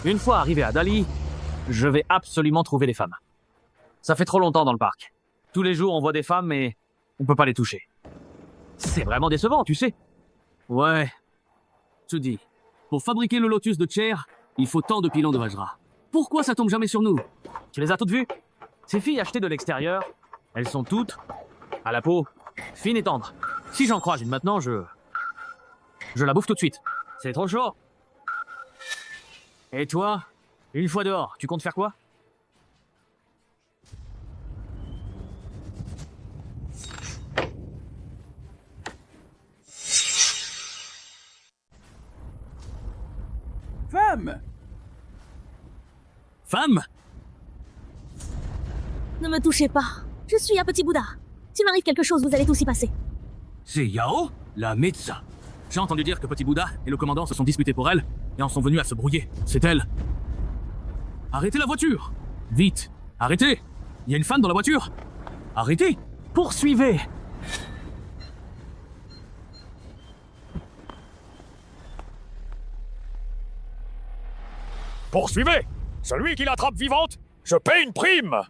Une fois arrivé à Dali, je vais absolument trouver les femmes. Ça fait trop longtemps dans le parc. Tous les jours, on voit des femmes, mais on peut pas les toucher. C'est vraiment décevant, tu sais. Ouais. Je te dis, pour fabriquer le lotus de Chair, il faut tant de pilons de Vajra. Pourquoi ça tombe jamais sur nous? Tu les as toutes vues? Ces filles achetées de l'extérieur, elles sont toutes à la peau fine et tendre. Si j'en croise une maintenant, je la bouffe tout de suite. C'est trop chaud. Et toi, une fois dehors, tu comptes faire quoi? Femme! Femme! Ne me touchez pas. Je suis un petit Bouddha. S'il m'arrive quelque chose, vous allez tous y passer. C'est Yao, la Metsa. J'ai entendu dire que Petit Bouddha et le commandant se sont disputés pour elle et en sont venus à se brouiller. C'est elle. Arrêtez la voiture! Vite! Arrêtez! Il y a une femme dans la voiture! Arrêtez! Poursuivez! Poursuivez! Celui qui l'attrape vivante, je paie une prime!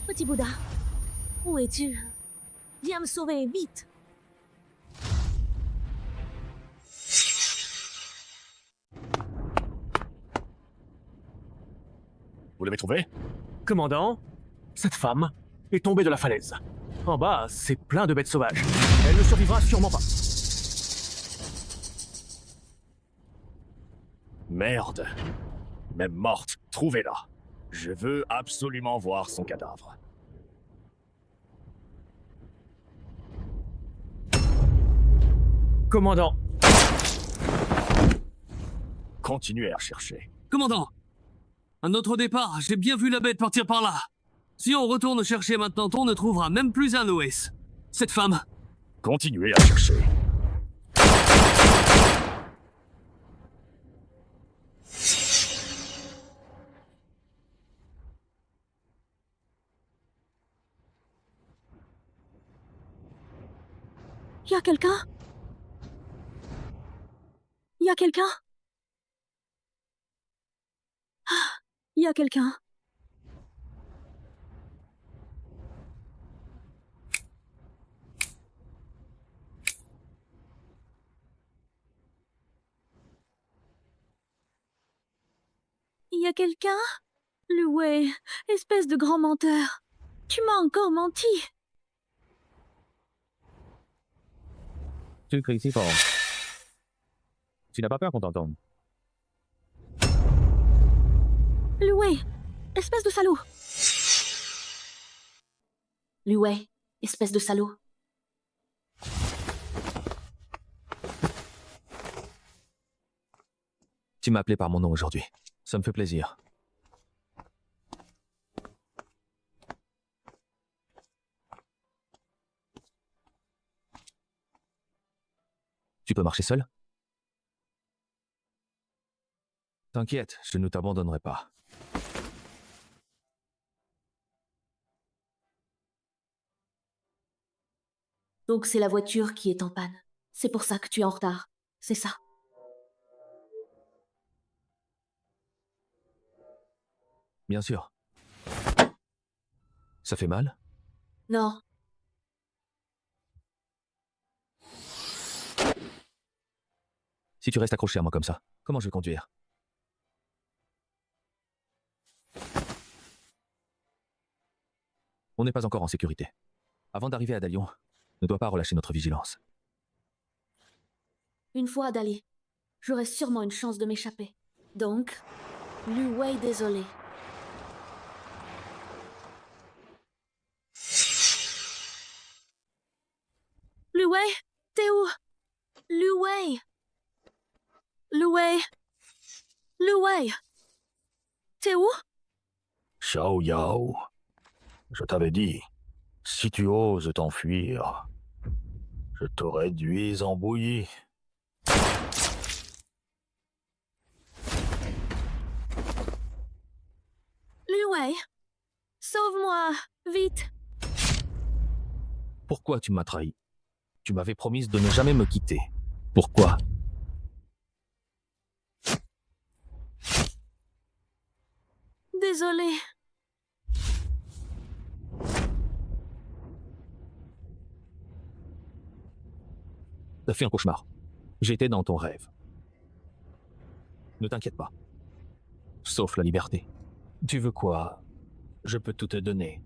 Petit Bouddha, où es-tu? Viens me sauver, vite! Vous l'avez trouvé? Commandant, cette femme est tombée de la falaise. En bas, c'est plein de bêtes sauvages. Elle ne survivra sûrement pas. Merde. Même morte, trouvez-la. Je veux absolument voir son cadavre. Commandant, Continuez à chercher. Commandant! Un autre départ, j'ai bien vu la bête partir par là. Si on retourne chercher maintenant, on ne trouvera même plus un Loès. Cette femme. Continuez à chercher. Y a quelqu'un? Y a quelqu'un? Ah, y a quelqu'un? Y a quelqu'un? Lu Wei, espèce de grand menteur. Tu m'as encore menti. Tu cries si fort. Tu n'as pas peur qu'on t'entende. Lu Wei, espèce de salaud. Lu Wei, espèce de salaud. Tu m'as appelé par mon nom aujourd'hui. Ça me fait plaisir. Tu peux marcher seul? T'inquiète, je ne t'abandonnerai pas. Donc c'est la voiture qui est en panne. C'est pour ça que tu es en retard. C'est ça. Bien sûr. Ça fait mal? Non. Si tu restes accroché à moi comme ça, comment je vais conduire? On n'est pas encore en sécurité. Avant d'arriver à Dalion, ne dois pas relâcher notre vigilance. Une fois à Dali, j'aurai sûrement une chance de m'échapper. Donc, Lu Wei désolé. Lu Wei, t'es où? Lu Wei. Lu Wei. Lu Wei. T'es où? Xiao Yao, je t'avais dit, si tu oses t'enfuir, je te réduis en bouillie. Lu Wei. Sauve-moi, vite. Pourquoi tu m'as trahi? Tu m'avais promis de ne jamais me quitter. Pourquoi? Désolé. T'as fait un cauchemar. J'étais dans ton rêve. Ne t'inquiète pas. Sauf la liberté. Tu veux quoi? Je peux tout te donner.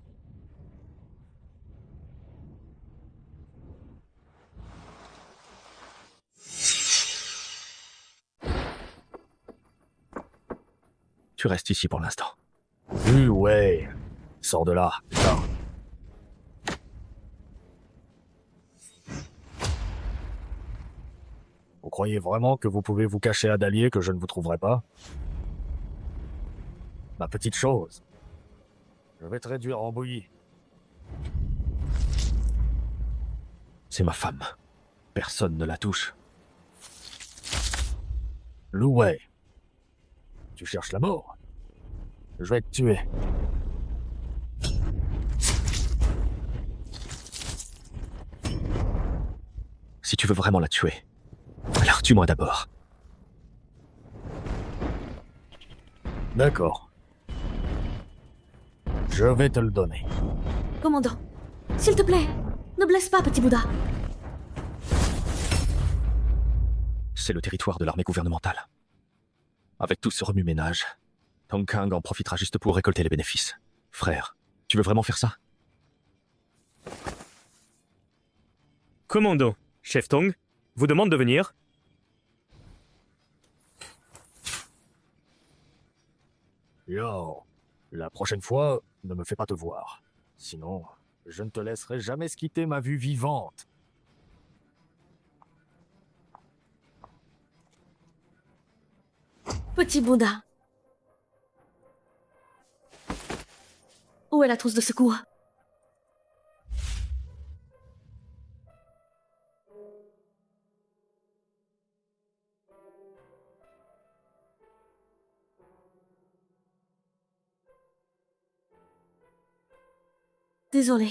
Tu restes ici pour l'instant. Ouais, sors de là, putain. Vous croyez vraiment que vous pouvez vous cacher à Dalier que je ne vous trouverai pas? Ma petite chose. Je vais te réduire en bouillie. C'est ma femme. Personne ne la touche. Lu Wei. Tu cherches la mort? Je vais te tuer. Si tu veux vraiment la tuer, alors tue-moi d'abord. D'accord. Je vais te le donner. Commandant, s'il te plaît, ne blesse pas, petit Bouddha. C'est le territoire de l'armée gouvernementale. Avec tout ce remue-ménage, Tong Kang en profitera juste pour récolter les bénéfices. Frère, tu veux vraiment faire ça? Commando, chef Tong, vous demande de venir. Yo, la prochaine fois, ne me fais pas te voir. Sinon, je ne te laisserai jamais se quitter ma vue vivante. Petit Bouddha. Où est la trousse de secours? Désolé.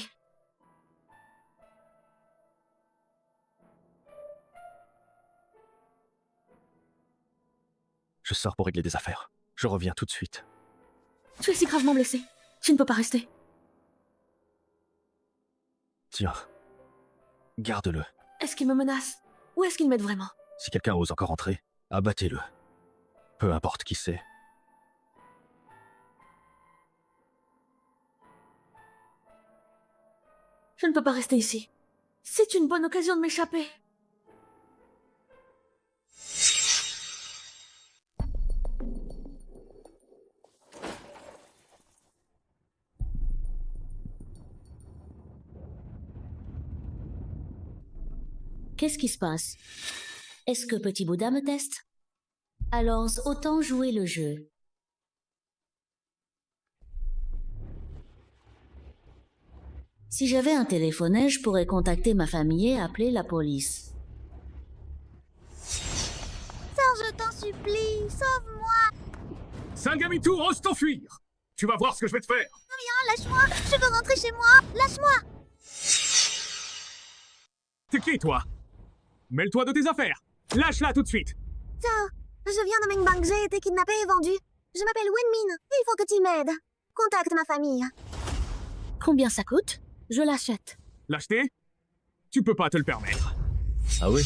Je sors pour régler des affaires. Je reviens tout de suite. Tu es si gravement blessé. Tu ne peux pas rester. Tiens, garde-le. Est-ce qu'il me menace? Ou est-ce qu'il m'aide vraiment? Si quelqu'un ose encore entrer, abattez-le. Peu importe qui c'est. Je ne peux pas rester ici. C'est une bonne occasion de m'échapper. Qu'est-ce qui se passe? Est-ce que Petit Bouddha me teste? Alors, autant jouer le jeu. Si j'avais un téléphonet, je pourrais contacter ma famille et appeler la police. Sors, je t'en supplie, sauve-moi. Sangamitu, ose t'enfuir. Tu vas voir ce que je vais te faire. Lâche-moi, je veux rentrer chez moi, lâche-moi. qui, toi? Mêle-toi de tes affaires. Lâche-la tout de suite. Ciao, je viens de Mengbang, j'ai été kidnappée et vendue. Je m'appelle Wenmin, il faut que tu m'aides. Contacte ma famille. Combien ça coûte? Je l'achète. L'acheter? Tu peux pas te le permettre. Ah oui?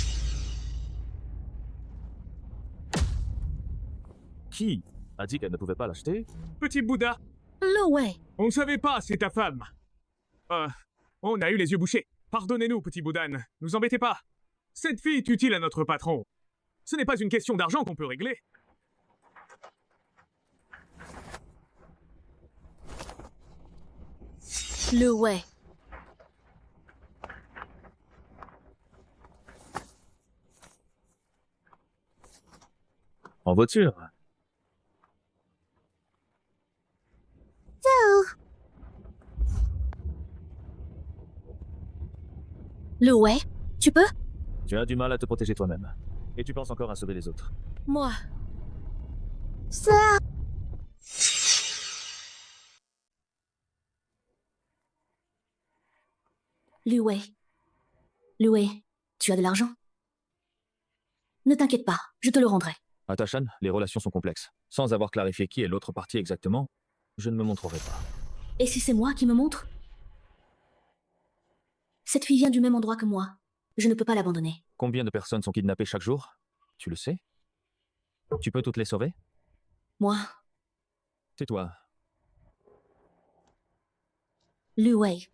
Qui a dit qu'elle ne pouvait pas l'acheter? Petit Bouddha, Lo Wei. on ne savait pas, c'est ta femme. On a eu les yeux bouchés. Pardonnez-nous, petit Boudan, nous embêtez pas. Cette fille est utile à notre patron. Ce n'est pas une question d'argent qu'on peut régler. Le Wei. En voiture? Ciao. Le Wei, tu peux? Tu as du mal à te protéger toi-même. Et tu penses encore à sauver les autres. Moi. Ça. Lu Wei. Lu Wei, tu as de l'argent? Ne t'inquiète pas, je te le rendrai. À Tashan, les relations sont complexes. Sans avoir clarifié qui est l'autre partie exactement, je ne me montrerai pas. Et si c'est moi qui me montre? Cette fille vient du même endroit que moi. Je ne peux pas l'abandonner. Combien de personnes sont kidnappées chaque jour? Tu le sais? Tu peux toutes les sauver? Moi, Tais-toi. Lu Wei.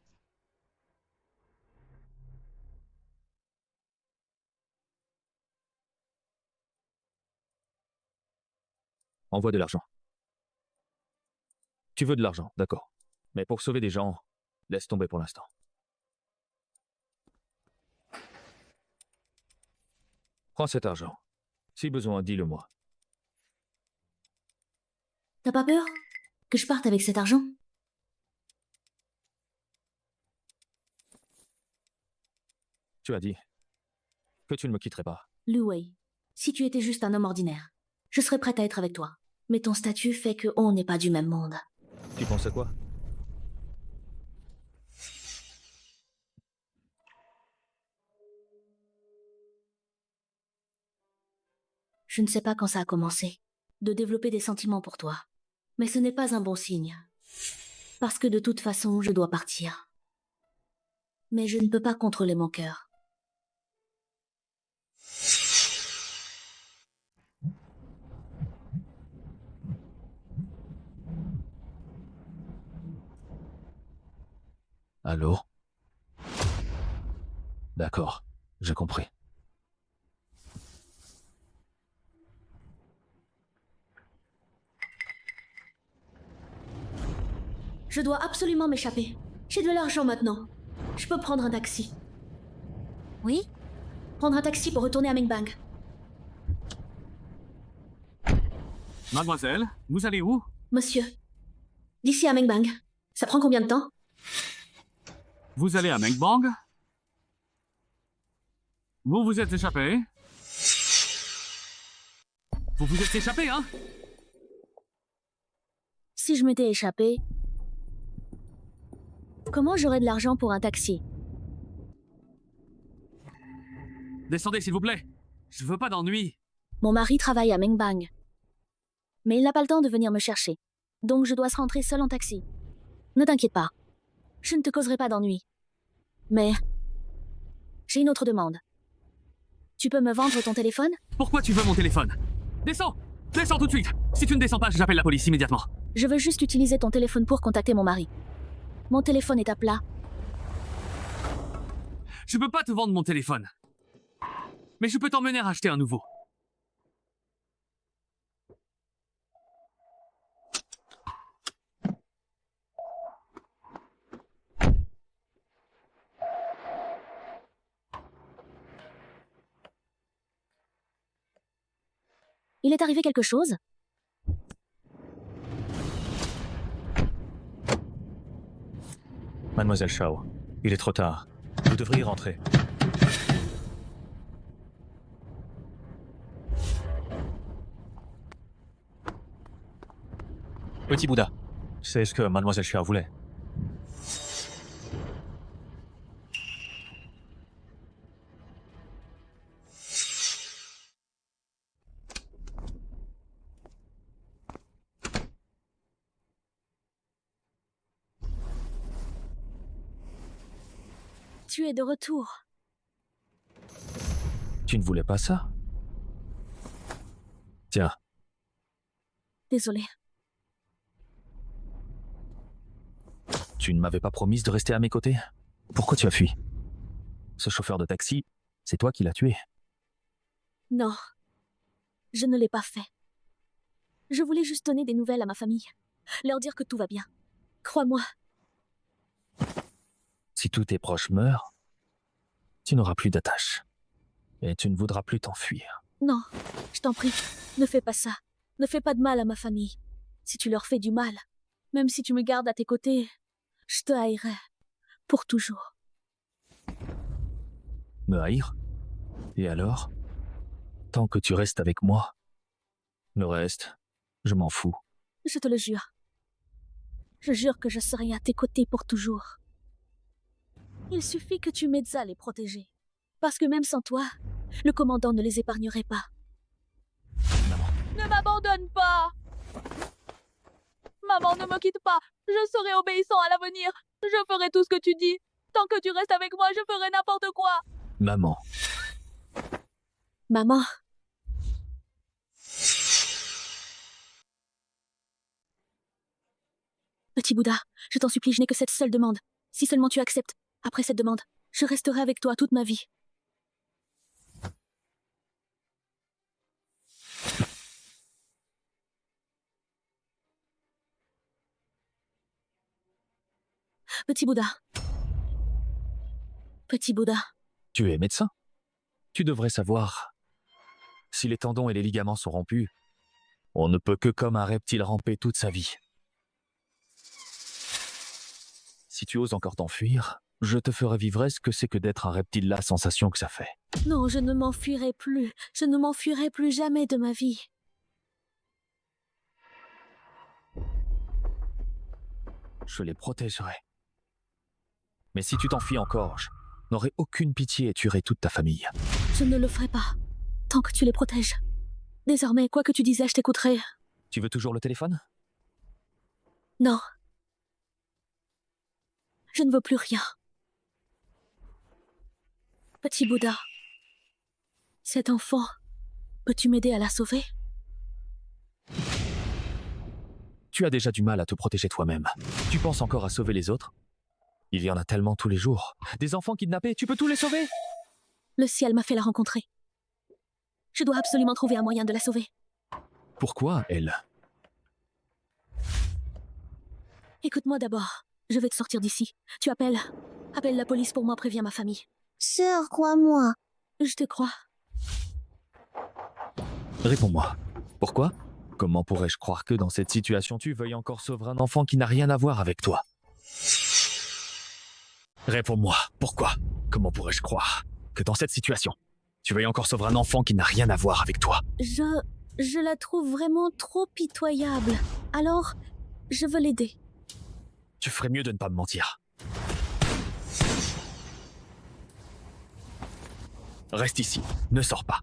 Envoie de l'argent. Tu veux de l'argent, d'accord. Mais pour sauver des gens, laisse tomber pour l'instant. Prends cet argent. Si besoin, dis-le-moi. T'as pas peur que je parte avec cet argent? Tu as dit que tu ne me quitterais pas. Lu Wei, si tu étais juste un homme ordinaire, je serais prête à être avec toi. Mais ton statut fait que on n'est pas du même monde. Tu penses à quoi? Je ne sais pas quand ça a commencé, de développer des sentiments pour toi. Mais ce n'est pas un bon signe. Parce que de toute façon, je dois partir. Mais je ne peux pas contrôler mon cœur. Allô? D'accord, j'ai compris. Je dois absolument m'échapper. J'ai de l'argent maintenant. Je peux prendre un taxi. Oui? Prendre un taxi pour retourner à Mengbang. Mademoiselle, vous allez où? Monsieur, d'ici à Mengbang, ça prend combien de temps? Vous allez à Mengbang? Vous vous êtes échappé? Vous vous êtes échappé, hein? Si je m'étais échappé, comment j'aurais de l'argent pour un taxi? Descendez, s'il vous plaît. Je veux pas d'ennui. Mon mari travaille à Mengbang. Mais il n'a pas le temps de venir me chercher. Donc je dois se rentrer seul en taxi. Ne t'inquiète pas. Je ne te causerai pas d'ennui. Mais j'ai une autre demande. Tu peux me vendre ton téléphone? Pourquoi tu veux mon téléphone? Descends! Descends tout de suite! Si tu ne descends pas, j'appelle la police immédiatement. Je veux juste utiliser ton téléphone pour contacter mon mari. Mon téléphone est à plat. Je peux pas te vendre mon téléphone. Mais je peux t'emmener à acheter un nouveau. Il est arrivé quelque chose? Mademoiselle Shao, il est trop tard. Vous devriez rentrer. Petit Bouddha, c'est ce que Mademoiselle Shao voulait. tu es de retour. Tu ne voulais pas ça? Tiens, Désolée. tu ne m'avais pas promise de rester à mes côtés? Pourquoi tu as fui? Ce chauffeur de taxi, c'est toi qui l'as tué. Non, je ne l'ai pas fait. Je voulais juste donner des nouvelles à ma famille. Leur dire que tout va bien. Crois-moi. Si tous tes proches meurent, tu n'auras plus d'attache. Et tu ne voudras plus t'enfuir. Non, je t'en prie, ne fais pas ça. Ne fais pas de mal à ma famille. Si tu leur fais du mal, même si tu me gardes à tes côtés, je te haïrai. Pour toujours. Me haïr? Et alors? Tant que tu restes avec moi, le reste, je m'en fous. Je te le jure. Je jure que je serai à tes côtés pour toujours. Il suffit que tu m'aides à les protéger. Parce que même sans toi, le commandant ne les épargnerait pas. Ne m'abandonne pas! Maman, ne me quitte pas. Je serai obéissant à l'avenir. Je ferai tout ce que tu dis. Tant que tu restes avec moi, je ferai n'importe quoi. Maman, Maman, petit Bouddha, je t'en supplie, je n'ai que cette seule demande. Si seulement tu acceptes, après cette demande, je resterai avec toi toute ma vie. Petit Bouddha. Petit Bouddha. tu es médecin? Tu devrais savoir. Si les tendons et les ligaments sont rompus, on ne peut que comme un reptile ramper toute sa vie. Si tu oses encore t'enfuir, je te ferai vivre ce que c'est que d'être un reptile, la sensation que ça fait. Non, je ne m'enfuirai plus. Je ne m'enfuirai plus jamais de ma vie. Je les protégerai. Mais si tu t'enfuis encore, je n'aurai aucune pitié et tuerai toute ta famille. Je ne le ferai pas. Tant que tu les protèges. Désormais, quoi que tu disais, je t'écouterai. Tu veux toujours le téléphone? Non. Je ne veux plus rien. Petit Bouddha. Cet enfant, peux-tu m'aider à la sauver? Tu as déjà du mal à te protéger toi-même. Tu penses encore à sauver les autres? Il y en a tellement tous les jours. Des enfants kidnappés, tu peux tous les sauver? Le ciel m'a fait la rencontrer. Je dois absolument trouver un moyen de la sauver. Pourquoi, elle? Écoute-moi d'abord. Je vais te sortir d'ici. Tu appelles. Appelle la police pour moi, préviens ma famille. Sœur, crois-moi. Je te crois. Réponds-moi. Pourquoi? Comment pourrais-je croire que dans cette situation tu veuilles encore sauver un enfant qui n'a rien à voir avec toi? Réponds-moi. Pourquoi? Comment pourrais-je croire que dans cette situation tu veuilles encore sauver un enfant qui n'a rien à voir avec toi? Je la trouve vraiment trop pitoyable. Alors, je veux l'aider. Tu ferais mieux de ne pas me mentir. Reste ici. Ne sors pas.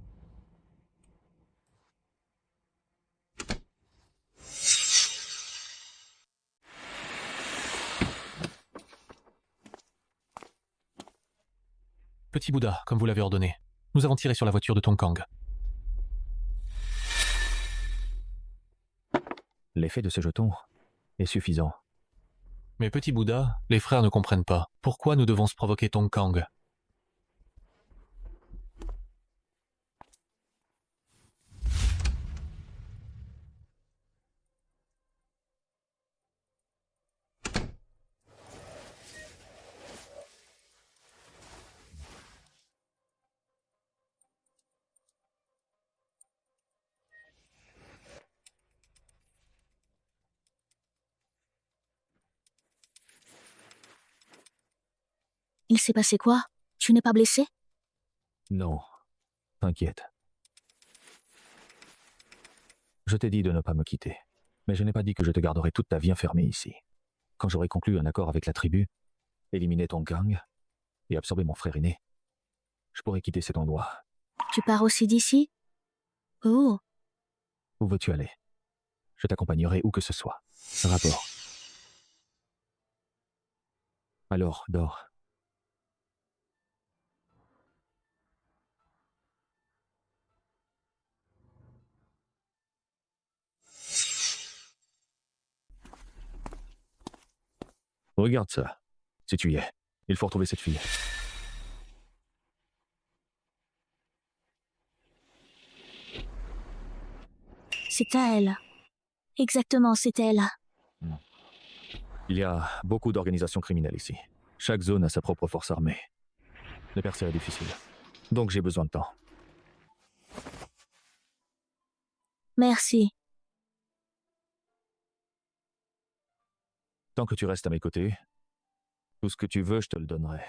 Petit Bouddha, comme vous l'avez ordonné, nous avons tiré sur la voiture de Tong Kang. L'effet de ce jeton est suffisant. Mais petit Bouddha, les frères ne comprennent pas. Pourquoi nous devons se provoquer Tong Kang? Il s'est passé quoi? Tu n'es pas blessé? Non. T'inquiète. Je t'ai dit de ne pas me quitter. Mais je n'ai pas dit que je te garderai toute ta vie enfermée ici. Quand j'aurai conclu un accord avec la tribu, éliminé ton gang et absorbé mon frère aîné, je pourrai quitter cet endroit. Tu pars aussi d'ici? Oh, Où veux-tu aller? Je t'accompagnerai où que ce soit. Rapport. Alors, dors. Regarde ça. Si tu y es, il faut retrouver cette fille. C'est à elle. Exactement, c'est elle. Il y a beaucoup d'organisations criminelles ici. Chaque zone a sa propre force armée. Les percer est difficile. Donc j'ai besoin de temps. Merci. Tant que tu restes à mes côtés, tout ce que tu veux, je te le donnerai.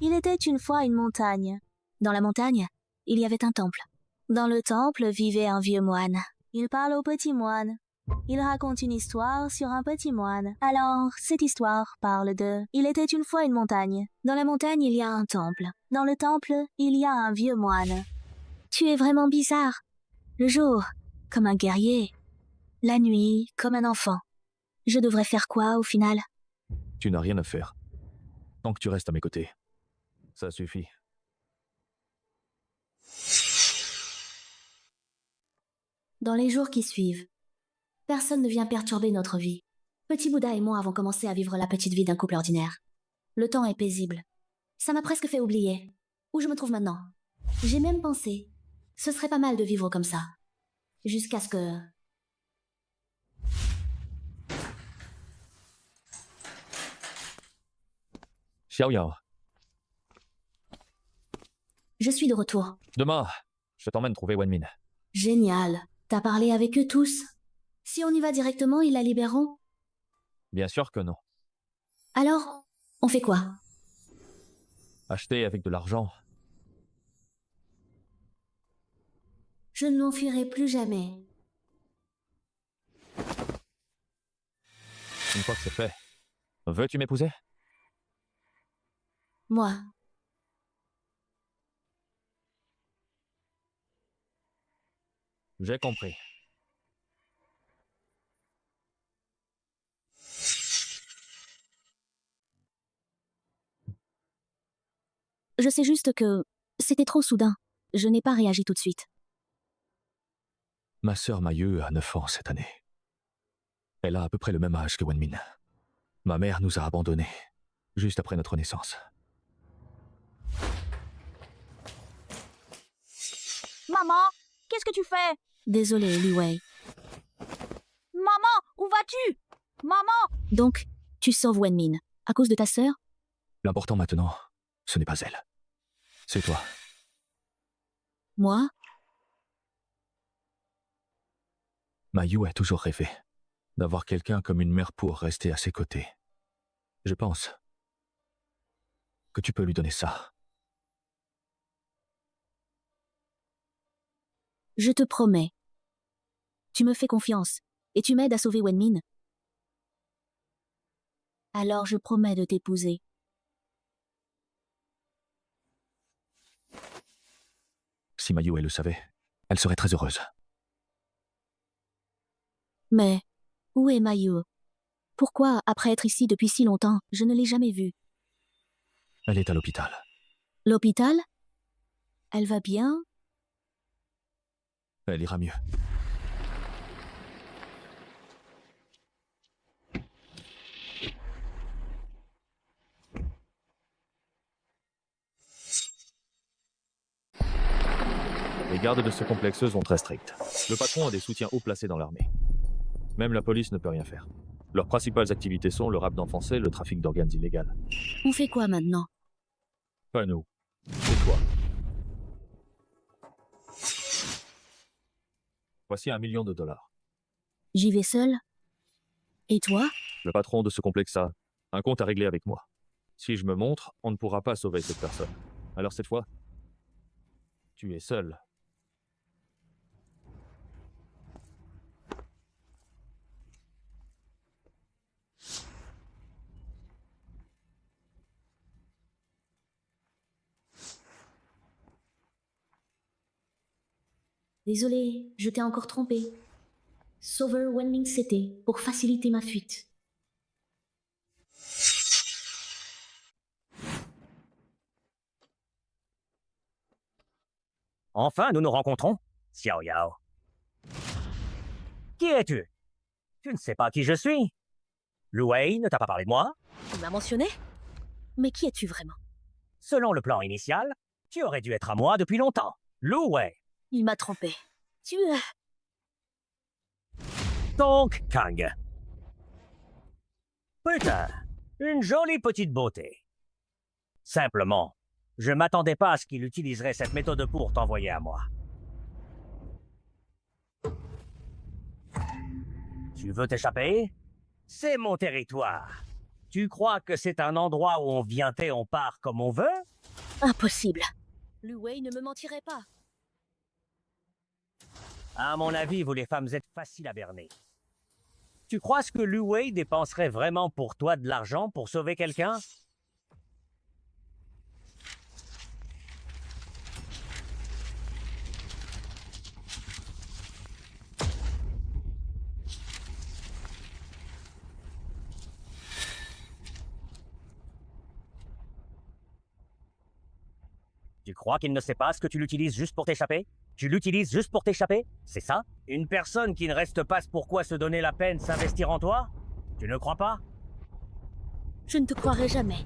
Il était une fois une montagne. Dans la montagne, il y avait un temple. Dans le temple vivait un vieux moine. Il parle au petit moine. Il raconte une histoire sur un petit moine. Alors, cette histoire parle de... Il était une fois une montagne. Dans la montagne, il y a un temple. Dans le temple, il y a un vieux moine. Tu es vraiment bizarre. Le jour, comme un guerrier. La nuit, comme un enfant. Je devrais faire quoi au final? Tu n'as rien à faire. Tant que tu restes à mes côtés. Ça suffit. Dans les jours qui suivent, personne ne vient perturber notre vie. Petit Bouddha et moi avons commencé à vivre la petite vie d'un couple ordinaire. Le temps est paisible. Ça m'a presque fait oublier où je me trouve maintenant. J'ai même pensé, ce serait pas mal de vivre comme ça. Jusqu'à ce que... Xiao Yao, Je suis de retour. demain, je t'emmène trouver Wenmin. Génial. T'as parlé avec eux tous? Si on y va directement, ils la libéreront? Bien sûr que non. Alors, on fait quoi? Acheter avec de l'argent. Je ne m'enfuirai plus jamais. Une fois que c'est fait, veux-tu m'épouser? Moi. J'ai compris. Je sais juste que c'était trop soudain. Je n'ai pas réagi tout de suite. Ma sœur Mayu a 9 ans cette année. Elle a à peu près le même âge que Wenmin. Ma mère nous a abandonnés, juste après notre naissance. Maman, qu'est-ce que tu fais? Désolée, Li Wei. Maman, où vas-tu? Maman! Donc, tu sauves Wenmin. À cause de ta sœur? L'important maintenant, ce n'est pas elle. C'est toi. Moi? Mayu a toujours rêvé d'avoir quelqu'un comme une mère pour rester à ses côtés. Je pense que tu peux lui donner ça. Je te promets. Tu me fais confiance et tu m'aides à sauver Wenmin. Alors je promets de t'épouser. Si Mayu elle le savait, elle serait très heureuse. Mais, où est Mayu? Pourquoi, après être ici depuis si longtemps, je ne l'ai jamais vue? Elle est à l'hôpital. L'hôpital? Elle va bien? Elle ira mieux. Les gardes de ce complexe sont très stricts. Le patron a des soutiens haut placés dans l'armée. Même la police ne peut rien faire. Leurs principales activités sont le rap d'enfoncé et le trafic d'organes illégal. On fait quoi maintenant? Pas nous. C'est toi. Voici $1 million. J'y vais seule? Et toi? Le patron de ce complexe a un compte à régler avec moi. Si je me montre, on ne pourra pas sauver cette personne. Alors cette fois, tu es seul. Désolée, je t'ai encore trompé. Sauveur Wenming c'était pour faciliter ma fuite. Enfin, nous nous rencontrons. Xiao Yao. Qui es-tu? Tu ne sais pas qui je suis? Lu Wei ne t'a pas parlé de moi? Tu m'as mentionné? Mais qui es-tu vraiment? Selon le plan initial, tu aurais dû être à moi depuis longtemps. Lu Wei. Il m'a trompé. Tu... Donc, Kang. Putain, une jolie petite beauté. Simplement, je m'attendais pas à ce qu'il utiliserait cette méthode pour t'envoyer à moi. Tu veux t'échapper? C'est mon territoire. Tu crois que c'est un endroit où on vient et on part comme on veut? Impossible. Lu Wei ne me mentirait pas. À mon avis, vous les femmes êtes faciles à berner. Tu crois que Lu Wei dépenserait vraiment pour toi de l'argent pour sauver quelqu'un? Tu crois qu'il ne sait pas ce que tu l'utilises juste pour t'échapper? Tu l'utilises juste pour t'échapper? C'est ça? Une personne qui ne reste pas pourquoi se donner la peine s'investir en toi? Tu ne crois pas? Je ne te croirai jamais.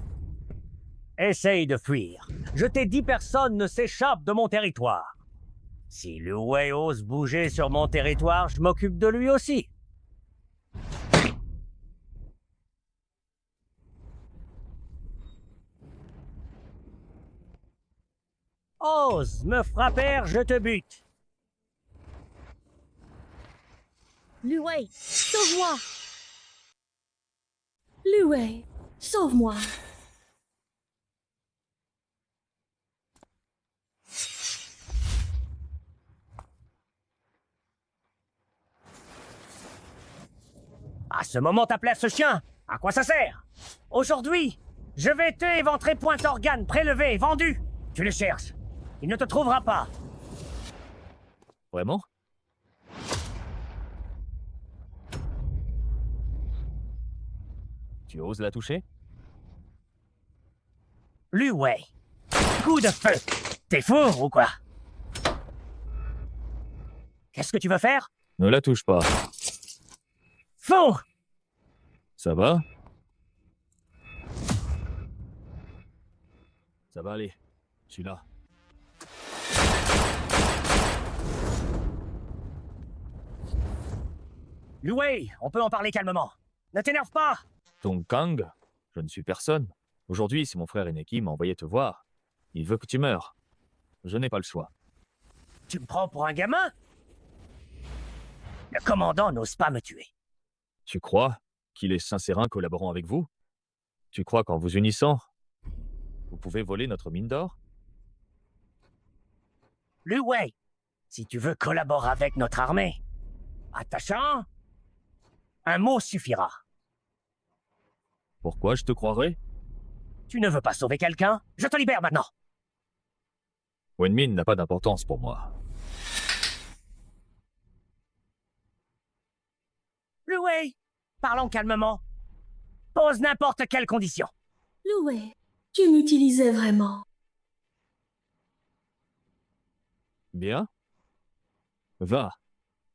Essaye de fuir. Je t'ai dit personne ne s'échappe de mon territoire. Si Lu Wei ose bouger sur mon territoire, je m'occupe de lui aussi. Ose me frapper, je te bute. Lu Wei, sauve-moi! Lu Wei, sauve-moi! À ce moment, t'appelais ce chien? À quoi ça sert? Aujourd'hui, je vais te éventrer point organe, prélevé, vendu. Tu le cherches. Il ne te trouvera pas. Vraiment? Tu oses la toucher? Lu Wei. Coup de feu. T'es fou ou quoi? Qu'est-ce que tu veux faire? Ne la touche pas. Fou! Ça va? Ça va aller. Je suis là. Lu Wei, on peut en parler calmement. Ne t'énerve pas! Ton Kang, je ne suis personne. Aujourd'hui, c'est mon frère aîné qui m'a envoyé te voir. Il veut que tu meurs. Je n'ai pas le choix. Tu me prends pour un gamin? Le commandant n'ose pas me tuer. Tu crois qu'il est sincérin collaborant avec vous? Tu crois qu'en vous unissant, vous pouvez voler notre mine d'or? Lu Wei, si tu veux collaborer avec notre armée, attachant, un mot suffira. Pourquoi je te croirais? Tu ne veux pas sauver quelqu'un? Je te libère maintenant. Wenmin n'a pas d'importance pour moi. Lu Wei, parlons calmement. Pose n'importe quelle condition. Lu Wei, tu m'utilisais vraiment. Bien. Va.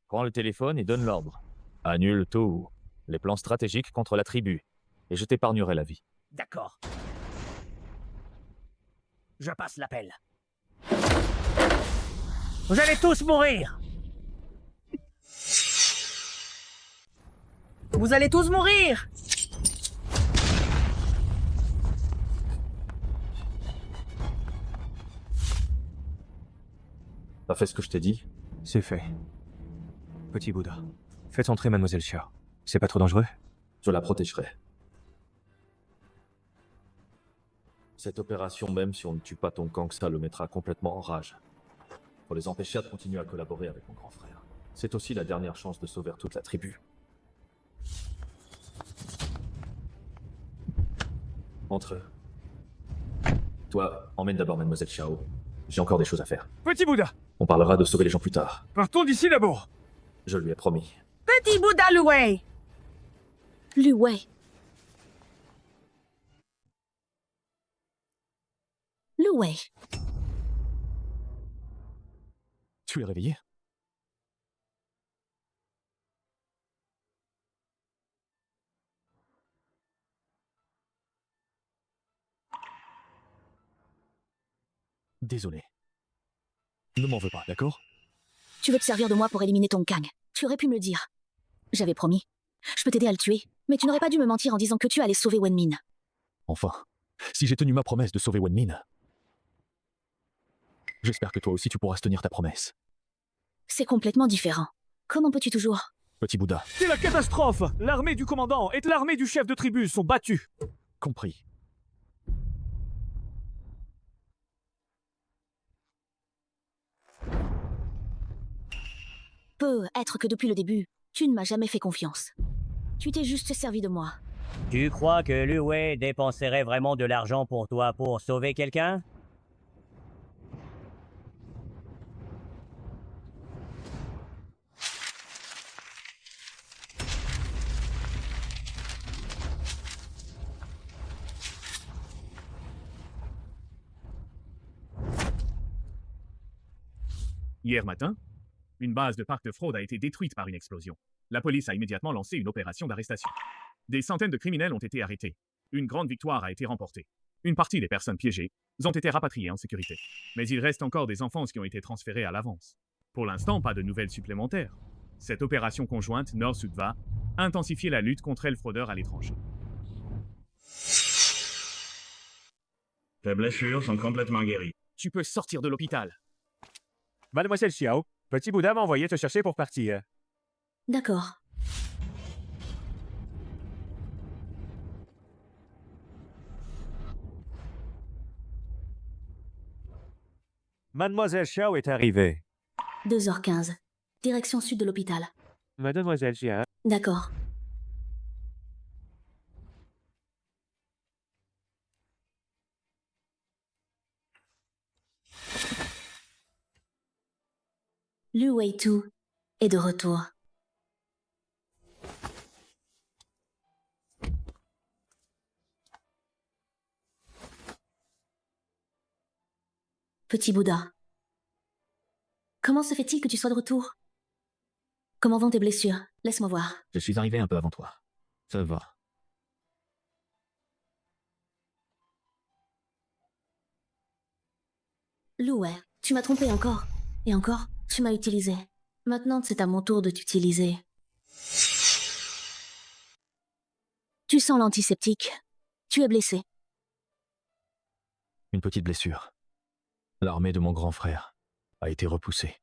Prends le téléphone et donne l'ordre. Annule tout. Les plans stratégiques contre la tribu. Et je t'épargnerai la vie. D'accord. Je passe l'appel. Vous allez tous mourir! Vous allez tous mourir! T'as fait ce que je t'ai dit? C'est fait. Petit Bouddha, faites entrer Mademoiselle Xia. C'est pas trop dangereux? Je la protégerai. Cette opération, même si on ne tue pas ton Kang, ça le mettra complètement en rage. Pour les empêcher de continuer à collaborer avec mon grand frère. C'est aussi la dernière chance de sauver toute la tribu. Entre eux. Toi, emmène d'abord Mademoiselle Xiao. J'ai encore des choses à faire. Petit Bouddha, On parlera de sauver les gens plus tard. partons d'ici d'abord. Je lui ai promis. Petit Bouddha Lu Wei! Lu Wei. Lu Wei. Tu es réveillé? Désolé. Ne m'en veux pas, d'accord? Tu veux te servir de moi pour éliminer ton Kang. Tu aurais pu me le dire. J'avais promis. Je peux t'aider à le tuer, mais tu n'aurais pas dû me mentir en disant que tu allais sauver Wenmin. Enfin, si j'ai tenu ma promesse de sauver Wenmin, j'espère que toi aussi tu pourras tenir ta promesse. C'est complètement différent. Comment peux-tu toujours... Petit Bouddha. C'est la catastrophe! L'armée du commandant et l'armée du chef de tribu sont battues. Compris. Peut être que depuis le début, tu ne m'as jamais fait confiance. Tu t'es juste servi de moi. Tu crois que Liu Wei dépenserait vraiment de l'argent pour toi pour sauver quelqu'un? Hier matin, une base de parc de fraude a été détruite par une explosion. La police a immédiatement lancé une opération d'arrestation. Des centaines de criminels ont été arrêtés. Une grande victoire a été remportée. Une partie des personnes piégées ont été rapatriées en sécurité. Mais il reste encore des enfants qui ont été transférés à l'avance. Pour l'instant, pas de nouvelles supplémentaires. Cette opération conjointe Nord-Sud va intensifier la lutte contre les fraudeurs à l'étranger. Tes blessures sont complètement guéries. Tu peux sortir de l'hôpital. Mademoiselle Xiao, Petit Bouddha m'a envoyé te chercher pour partir. D'accord. Mademoiselle Xiao est arrivée. 2h15. Direction sud de l'hôpital. Mademoiselle Xiao. D'accord. Liu Wei Tu est de retour. Petit Bouddha. Comment se fait-il que tu sois de retour? Comment vont tes blessures? Laisse-moi voir. Je suis arrivé un peu avant toi. Ça va. Liu Wei, tu m'as trompé encore. Et encore, tu m'as utilisé. Maintenant, c'est à mon tour de t'utiliser. Tu sens l'antiseptique. Tu es blessé. Une petite blessure. L'armée de mon grand frère a été repoussée.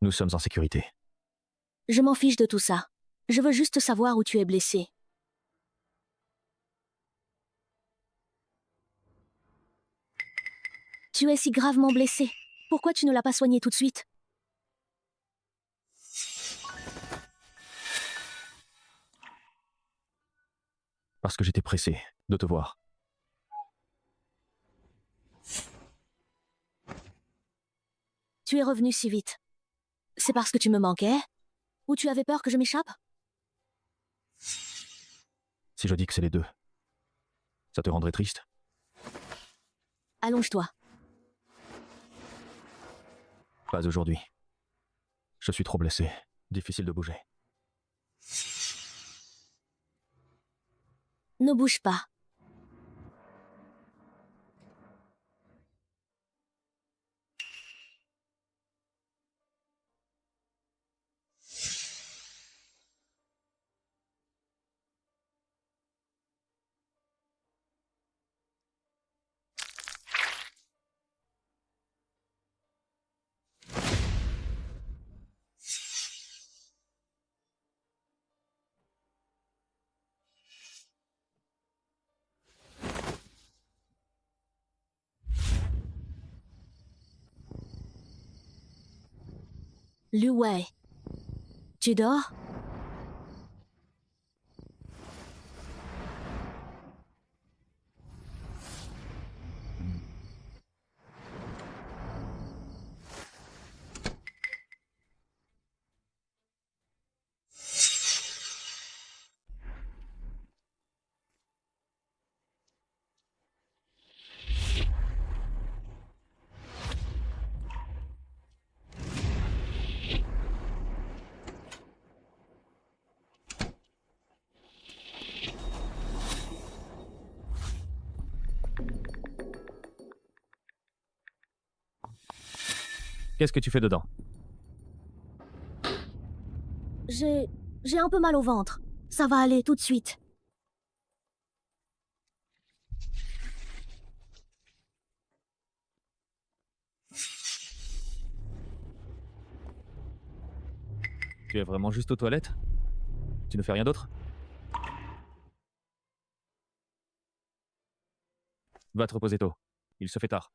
Nous sommes en sécurité. Je m'en fiche de tout ça. Je veux juste savoir où tu es blessé. Tu es si gravement blessé. Pourquoi tu ne l'as pas soigné tout de suite? Parce que j'étais pressé de te voir. Tu es revenu si vite. C'est parce que tu me manquais? Ou tu avais peur que je m'échappe? Si je dis que c'est les deux, ça te rendrait triste? Allonge-toi. Pas aujourd'hui. Je suis trop blessé. Difficile de bouger. Ne bouge pas. Liu Wei, tu dors? Qu'est-ce que tu fais dedans? J'ai un peu mal au ventre. Ça va aller tout de suite. Tu es vraiment juste aux toilettes? Tu ne fais rien d'autre? Va te reposer tôt. Il se fait tard.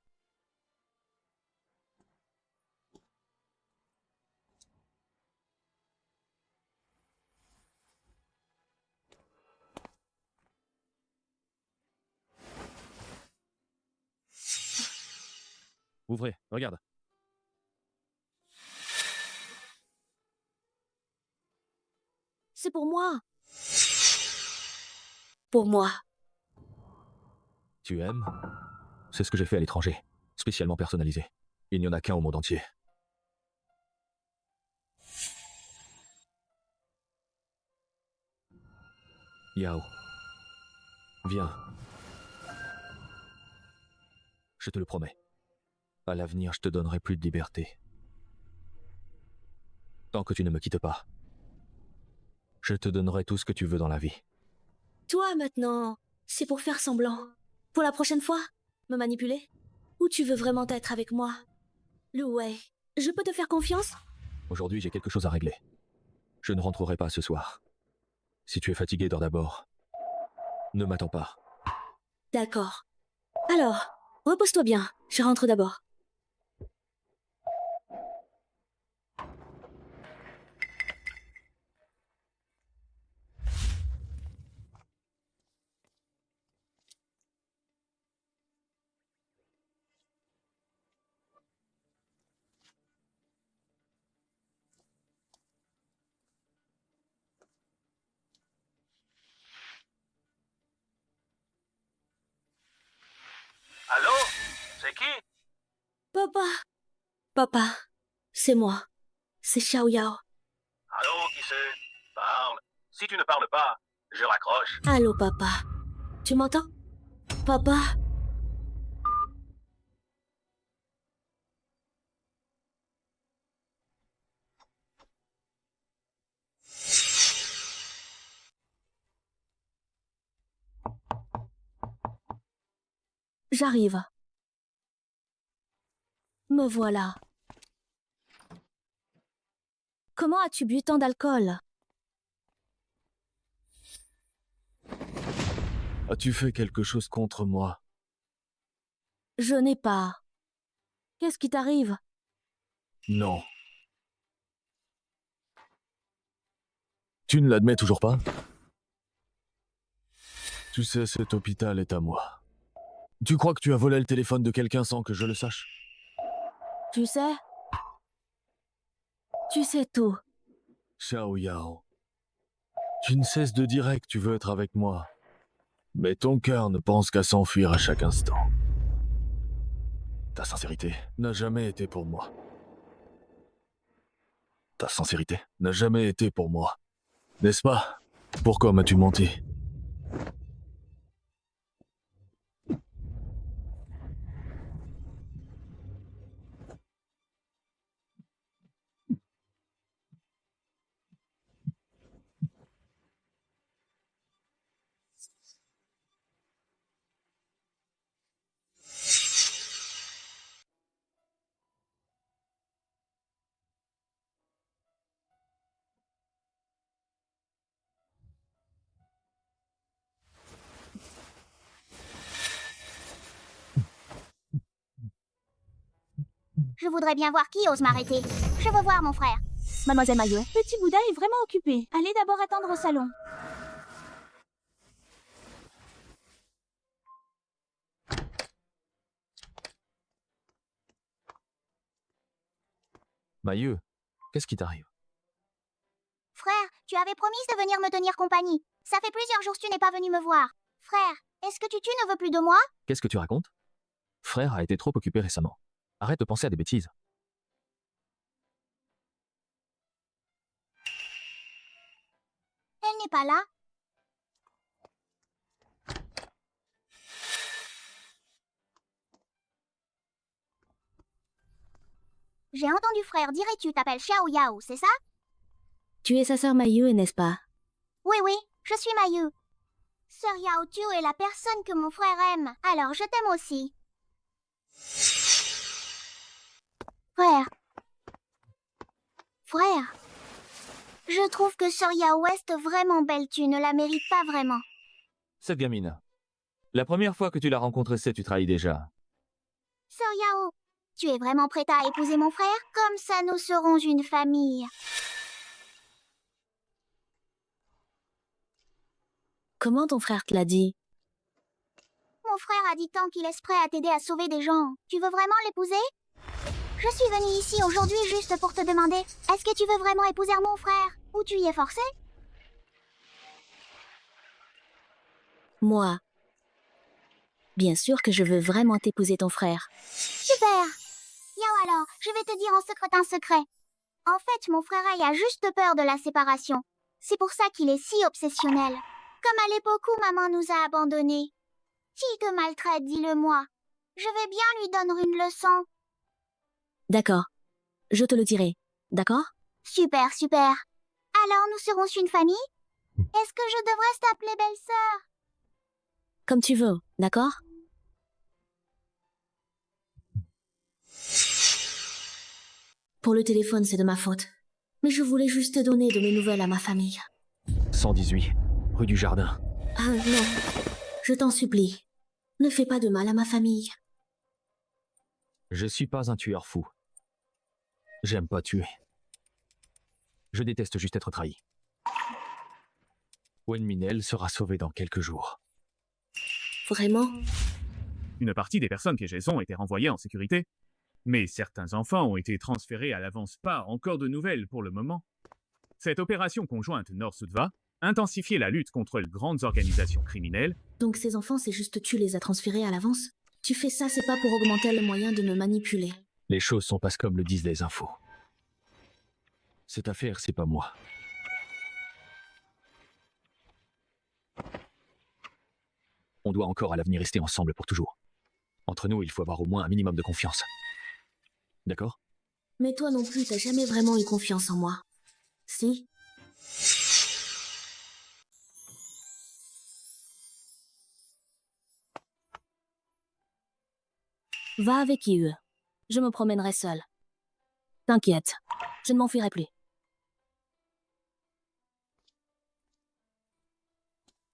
Ouvrez, regarde. C'est pour moi. Pour moi. Tu aimes? C'est ce que j'ai fait à l'étranger. Spécialement personnalisé. Il n'y en a qu'un au monde entier. Yao. Viens. Je te le promets. À l'avenir, je te donnerai plus de liberté. Tant que tu ne me quittes pas. Je te donnerai tout ce que tu veux dans la vie. Toi, maintenant, c'est pour faire semblant. Pour la prochaine fois, me manipuler? Ou tu veux vraiment être avec moi? Lu Wei, je peux te faire confiance? Aujourd'hui, j'ai quelque chose à régler. Je ne rentrerai pas ce soir. Si tu es fatigué, dors d'abord. Ne m'attends pas. D'accord. Alors, repose-toi bien. Je rentre d'abord. Allô? C'est qui? Papa. Papa, c'est moi. C'est Xiao Yao. Allô, qui c'est? Parle. Si tu ne parles pas, je raccroche. Allô, papa. Tu m'entends? Papa. J'arrive. Me voilà. Comment as-tu bu tant d'alcool? As-tu fait quelque chose contre moi? Je n'ai pas. Qu'est-ce qui t'arrive? Non. Tu ne l'admets toujours pas? Tu sais, cet hôpital est à moi. Tu crois que tu as volé le téléphone de quelqu'un sans que je le sache? Tu sais? Tu sais tout. Xiao Yao. Tu ne cesses de dire que tu veux être avec moi. Mais ton cœur ne pense qu'à s'enfuir à chaque instant. Ta sincérité n'a jamais été pour moi. Ta sincérité n'a jamais été pour moi. N'est-ce pas? Pourquoi m'as-tu menti? Je voudrais bien voir qui ose m'arrêter. Je veux voir mon frère. Mademoiselle Maillot, Petit Bouddha est vraiment occupé. Allez d'abord attendre au salon. Mailleux, qu'est-ce qui t'arrive? Frère, tu avais promis de venir me tenir compagnie. Ça fait plusieurs jours que tu n'es pas venu me voir. Frère, est-ce que tu ne veux plus de moi? Qu'est-ce que tu racontes? Frère a été trop occupé récemment. Arrête de penser à des bêtises. Elle n'est pas là. J'ai entendu frère dire et tu t'appelles Xiao Yao, c'est ça? Tu es sa sœur Mayu, n'est-ce pas? Oui, oui, je suis Mayu. Sœur Yao, tu es la personne que mon frère aime, alors je t'aime aussi. Frère. Frère. Je trouve que Sœur Yao est vraiment belle, tu ne la mérites pas vraiment. Cette gamine. La première fois que tu l'as rencontrée, tu trahis déjà. Sœur Yao, tu es vraiment prête à épouser mon frère? Comme ça, nous serons une famille. Comment ton frère te l'a dit? Mon frère a dit tant qu'il est prêt à t'aider à sauver des gens. Tu veux vraiment l'épouser? Je suis venue ici aujourd'hui juste pour te demander, est-ce que tu veux vraiment épouser mon frère? Ou tu y es forcé? Moi. Bien sûr que je veux vraiment t'épouser ton frère. Super! Yao alors, je vais te dire en secret un secret. En fait, mon frère Ai a juste peur de la séparation. C'est pour ça qu'il est si obsessionnel. Comme à l'époque où maman nous a abandonnés. Qui te maltraite, dis-le-moi. Je vais bien lui donner une leçon. D'accord. Je te le dirai. D'accord? Super, super. Alors nous serons une famille? Est-ce que je devrais t'appeler belle-sœur? Comme tu veux, d'accord? Pour le téléphone, c'est de ma faute. Mais je voulais juste te donner de mes nouvelles à ma famille. 118, rue du Jardin. Ah non. Je t'en supplie. Ne fais pas de mal à ma famille. Je suis pas un tueur fou. J'aime pas tuer. Je déteste juste être trahi. Wen Minel sera sauvé dans quelques jours. Vraiment? Une partie des personnes piégées ont été renvoyées en sécurité, mais certains enfants ont été transférés à l'avance. Pas encore de nouvelles pour le moment. Cette opération conjointe Nord-Sud va intensifier la lutte contre les grandes organisations criminelles. Donc ces enfants, c'est juste tu les as transférés à l'avance? Tu fais ça, c'est pas pour augmenter le moyen de me manipuler. Les choses sont pas comme le disent les infos. Cette affaire, c'est pas moi. On doit encore à l'avenir rester ensemble pour toujours. Entre nous, il faut avoir au moins un minimum de confiance. D'accord? Mais toi non plus, t'as jamais vraiment eu confiance en moi. Si? Va avec Yu. Je me promènerai seule. T'inquiète, je ne m'enfuirai plus.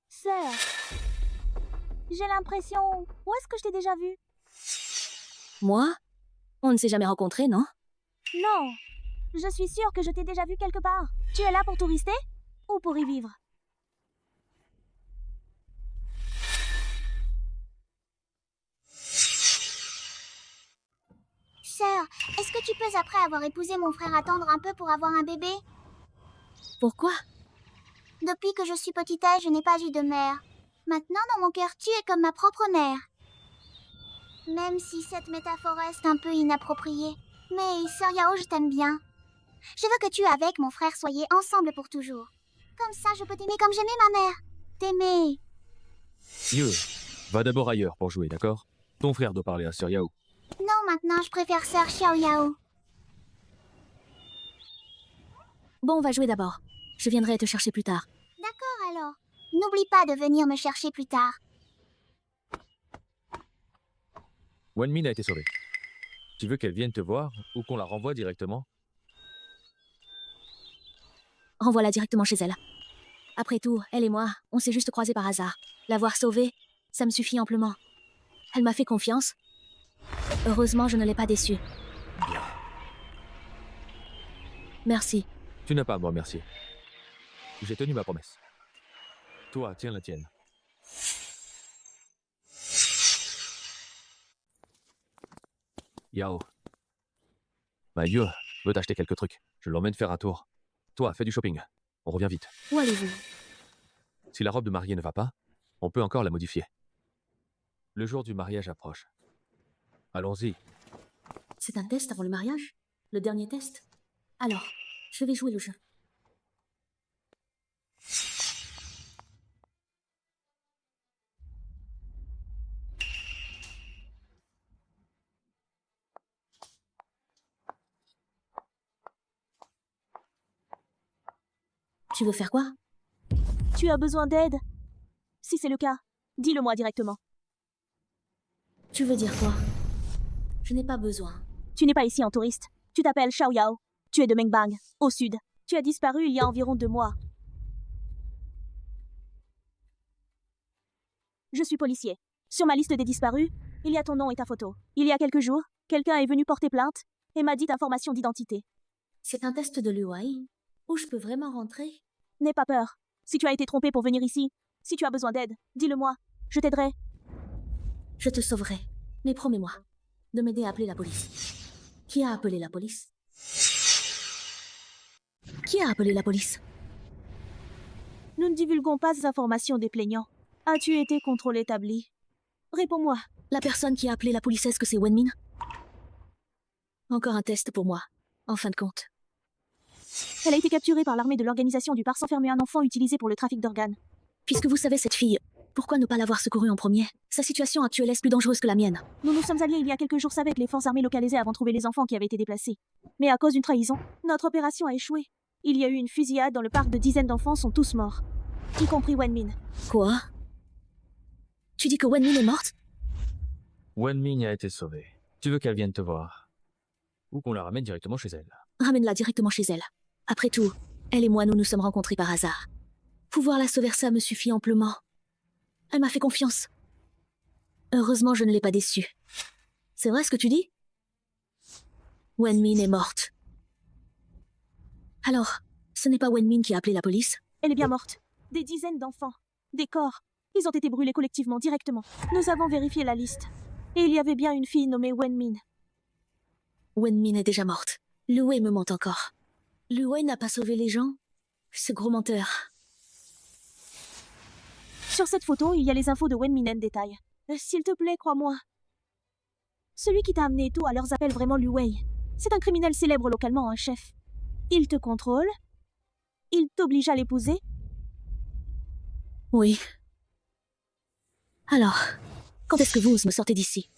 Sœur, j'ai l'impression... Où est-ce que je t'ai déjà vue? Moi? On ne s'est jamais rencontrés, non? Non, je suis sûre que je t'ai déjà vue quelque part. Tu es là pour tourister? Ou pour y vivre? Sœur, est-ce que tu peux, après avoir épousé mon frère, attendre un peu pour avoir un bébé? Pourquoi? Depuis que je suis petite, je n'ai pas eu de mère. Maintenant, dans mon cœur, tu es comme ma propre mère. Même si cette métaphore est un peu inappropriée. Mais, Sœur Yao, je t'aime bien. Je veux que tu, avec mon frère, soyez ensemble pour toujours. Comme ça, je peux t'aimer comme j'aimais ma mère. T'aimer. Yu, va d'abord ailleurs pour jouer, d'accord? Ton frère doit parler à Sœur Yao. Non, maintenant, je préfère Sœur Xiao Yao. Bon, on va jouer d'abord. Je viendrai te chercher plus tard. D'accord, alors. N'oublie pas de venir me chercher plus tard. Wen Min a été sauvée. Tu veux qu'elle vienne te voir ou qu'on la renvoie directement? Renvoie-la directement chez elle. Après tout, elle et moi, on s'est juste croisés par hasard. L'avoir sauvée, ça me suffit amplement. Elle m'a fait confiance. Heureusement, je ne l'ai pas déçue. Bien. Merci. Tu n'as pas à me remercier. J'ai tenu ma promesse. Toi, tiens la tienne. Yao. Mayu veut t'acheter quelques trucs. Je l'emmène faire un tour. Toi, fais du shopping. On revient vite. Où allez-vous? Si la robe de mariée ne va pas, on peut encore la modifier. Le jour du mariage approche. Allons-y. C'est un test avant le mariage? Le dernier test? Alors, je vais jouer le jeu. Tu veux faire quoi? Tu as besoin d'aide? Si c'est le cas, dis-le-moi directement. Tu veux dire quoi? Je n'ai pas besoin. Tu n'es pas ici en touriste. Tu t'appelles Xiao Yao. Tu es de Mengbang, au sud. Tu as disparu il y a environ 2 mois. Je suis policier. Sur ma liste des disparus, il y a ton nom et ta photo. Il y a quelques jours, quelqu'un est venu porter plainte et m'a dit information d'identité. C'est un test de l'UI. Où je peux vraiment rentrer? N'aie pas peur. Si tu as été trompé pour venir ici, si tu as besoin d'aide, dis-le-moi. Je t'aiderai. Je te sauverai. Mais promets-moi de m'aider à appeler la police. Qui a appelé la police? Qui a appelé la police? Nous ne divulguons pas ces informations des plaignants. As-tu été contrôle établi? Réponds-moi. La personne qui a appelé la police, est-ce que c'est Wenmin? Encore un test pour moi, en fin de compte. Elle a été capturée par l'armée de l'organisation du Pars enfermer un enfant utilisé pour le trafic d'organes. Puisque vous savez cette fille, pourquoi ne pas l'avoir secourue en premier? Sa situation actuelle est plus dangereuse que la mienne. Nous nous sommes alliés il y a quelques jours avec les forces armées localisées avant de trouver les enfants qui avaient été déplacés. Mais à cause d'une trahison, notre opération a échoué. Il y a eu une fusillade dans le parc, de dizaines d'enfants sont tous morts. Y compris Wenmin. Quoi? Tu dis que Wenmin est morte? Wenming a été sauvée. Tu veux qu'elle vienne te voir? Ou qu'on la ramène directement chez elle? Ramène-la directement chez elle. Après tout, elle et moi, nous nous sommes rencontrés par hasard. Pouvoir la sauver, ça me suffit amplement. Elle m'a fait confiance. Heureusement, je ne l'ai pas déçue. C'est vrai ce que tu dis? Wenmin est morte. Alors, ce n'est pas Wenmin qui a appelé la police? Elle est bien morte. Des dizaines d'enfants. Des corps. Ils ont été brûlés collectivement, directement. Nous avons vérifié la liste. Et il y avait bien une fille nommée Wenmin. Wenmin est déjà morte. Lu Wei me ment encore. Lu Wei n'a pas sauvé les gens? Ce gros menteur. Sur cette photo, il y a les infos de Wenmin en détail. S'il te plaît, crois-moi. Celui qui t'a amené tôt à leurs appels vraiment Lu Wei. C'est un criminel célèbre localement, un chef. Il te contrôle. Il t'oblige à l'épouser. Oui. Alors, quand est-ce que vous me sortez d'ici?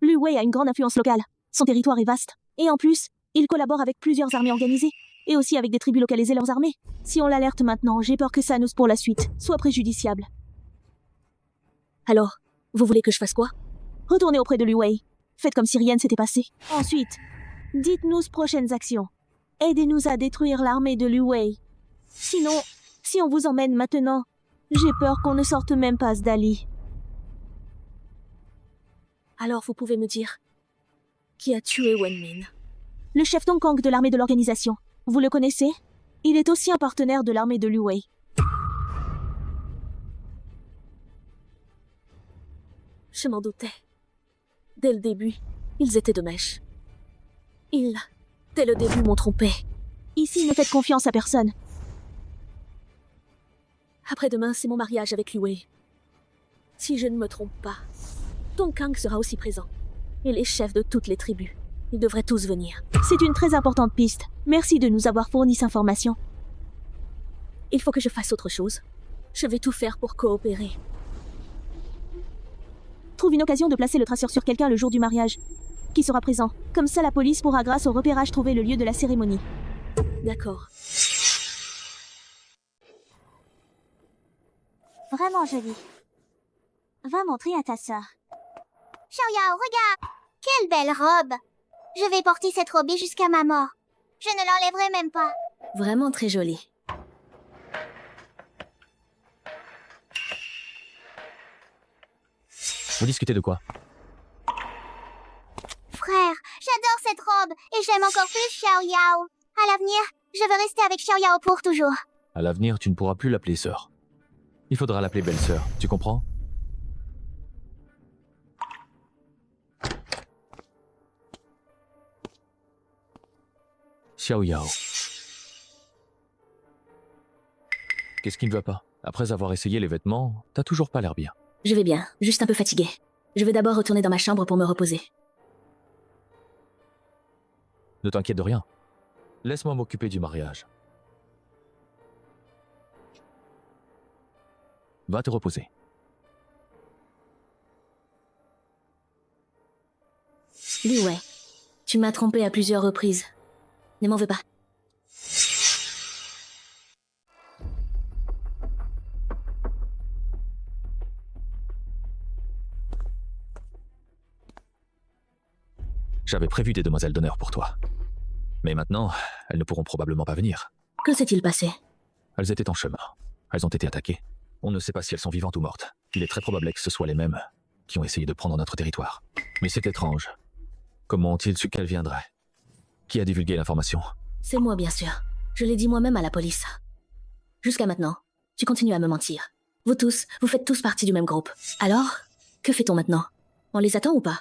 Lu Wei a une grande influence locale. Son territoire est vaste. Et en plus, il collabore avec plusieurs armées organisées. Et aussi avec des tribus localisées leurs armées. Si on l'alerte maintenant, j'ai peur que ça nous, pour la suite, soit préjudiciable. Alors, vous voulez que je fasse quoi? Retournez auprès de Lu Wei. Faites comme si rien ne s'était passé. Ensuite, dites-nous prochaines actions. Aidez-nous à détruire l'armée de Lu Wei. Sinon, si on vous emmène maintenant, j'ai peur qu'on ne sorte même pas d'Ali. Alors vous pouvez me dire qui a tué Wenmin? Le chef Tong Kang de l'armée de l'organisation. Vous le connaissez? Il est aussi un partenaire de l'armée de Lu Wei. Je m'en doutais. Dès le début, ils étaient de mèche. Ils, dès le début, m'ont trompé. Ici, ne faites confiance à personne. Après-demain, c'est mon mariage avec Lu Wei. Si je ne me trompe pas, Tong Kang sera aussi présent. Et les chefs de toutes les tribus. Ils devraient tous venir. C'est une très importante piste. Merci de nous avoir fourni cette information. Il faut que je fasse autre chose. Je vais tout faire pour coopérer. Trouve une occasion de placer le traceur sur quelqu'un le jour du mariage. Qui sera présent. Comme ça, la police pourra, grâce au repérage, trouver le lieu de la cérémonie. D'accord. Vraiment joli. Va montrer à ta sœur. Xiao Yao, regarde! Quelle belle robe! Je vais porter cette robe jusqu'à ma mort. Je ne l'enlèverai même pas. Vraiment très jolie. Vous discutez de quoi? Frère, j'adore cette robe et j'aime encore plus Xiao Yao. À l'avenir, je veux rester avec Xiao Yao pour toujours. À l'avenir, tu ne pourras plus l'appeler sœur. Il faudra l'appeler belle-sœur, tu comprends? Xiao Yao. Qu'est-ce qui ne va pas? Après avoir essayé les vêtements, t'as toujours pas l'air bien. Je vais bien, juste un peu fatiguée. Je vais d'abord retourner dans ma chambre pour me reposer. Ne t'inquiète de rien. Laisse-moi m'occuper du mariage. Va te reposer. Lu Wei, tu m'as trompé à plusieurs reprises. Ne m'en veux pas. J'avais prévu des demoiselles d'honneur pour toi. Mais maintenant, elles ne pourront probablement pas venir. Que s'est-il passé? Elles étaient en chemin. Elles ont été attaquées. On ne sait pas si elles sont vivantes ou mortes. Il est très probable que ce soit les mêmes qui ont essayé de prendre notre territoire. Mais c'est étrange. Comment ont-ils su qu'elles viendraient? Qui a divulgué l'information? C'est moi, bien sûr. Je l'ai dit moi-même à la police. Jusqu'à maintenant, tu continues à me mentir. Vous tous, vous faites tous partie du même groupe. Alors, que fait-on maintenant? On les attend ou pas?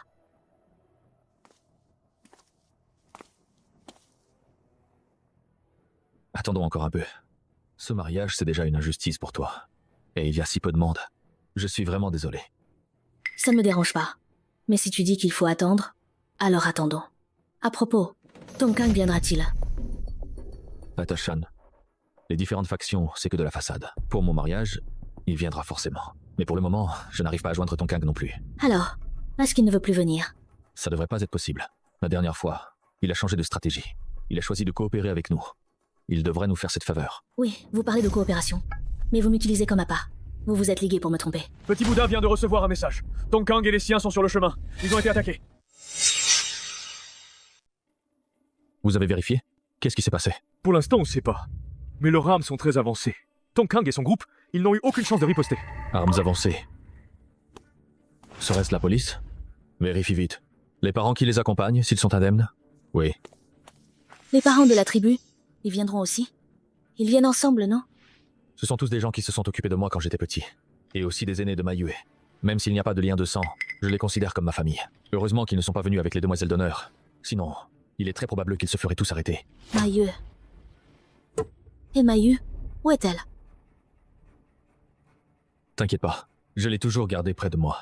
Attendons encore un peu. Ce mariage, c'est déjà une injustice pour toi. Et il y a si peu de monde. Je suis vraiment désolé. Ça ne me dérange pas. Mais si tu dis qu'il faut attendre, alors attendons. À propos, Tongkang viendra-t-il? Natashan, les différentes factions, c'est que de la façade. Pour mon mariage, il viendra forcément. Mais pour le moment, je n'arrive pas à joindre Tongkang non plus. Alors, est-ce qu'il ne veut plus venir? Ça devrait pas être possible. La dernière fois, il a changé de stratégie. Il a choisi de coopérer avec nous. Il devrait nous faire cette faveur. Oui, vous parlez de coopération. Mais vous m'utilisez comme appât. Vous vous êtes ligués pour me tromper. Petit Bouddha vient de recevoir un message. Tongkang et les siens sont sur le chemin. Ils ont été attaqués. Vous avez vérifié? Qu'est-ce qui s'est passé? Pour l'instant, on ne sait pas. Mais leurs armes sont très avancées. Tongkang et son groupe, ils n'ont eu aucune chance de riposter. Armes avancées. Serait-ce la police? Vérifie vite. Les parents qui les accompagnent, s'ils sont indemnes? Oui. Les parents de la tribu, ils viendront aussi? Ils viennent ensemble, non? Ce sont tous des gens qui se sont occupés de moi quand j'étais petit. Et aussi des aînés de Maiyue. Même s'il n'y a pas de lien de sang, je les considère comme ma famille. Heureusement qu'ils ne sont pas venus avec les demoiselles d'honneur. Sinon, il est très probable qu'ils se feraient tous arrêter. Maiyue. Et Maiyue, où est-elle? T'inquiète pas, je l'ai toujours gardée près de moi.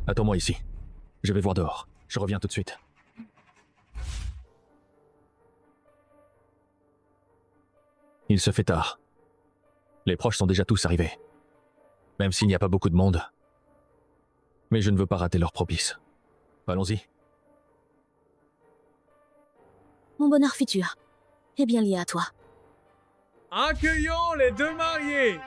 Attends-moi ici. Je vais voir dehors. Je reviens tout de suite. Il se fait tard. Les proches sont déjà tous arrivés. Même s'il n'y a pas beaucoup de monde. Mais je ne veux pas rater leur propice. Allons-y. Mon bonheur futur est bien lié à toi. Accueillons les deux mariés.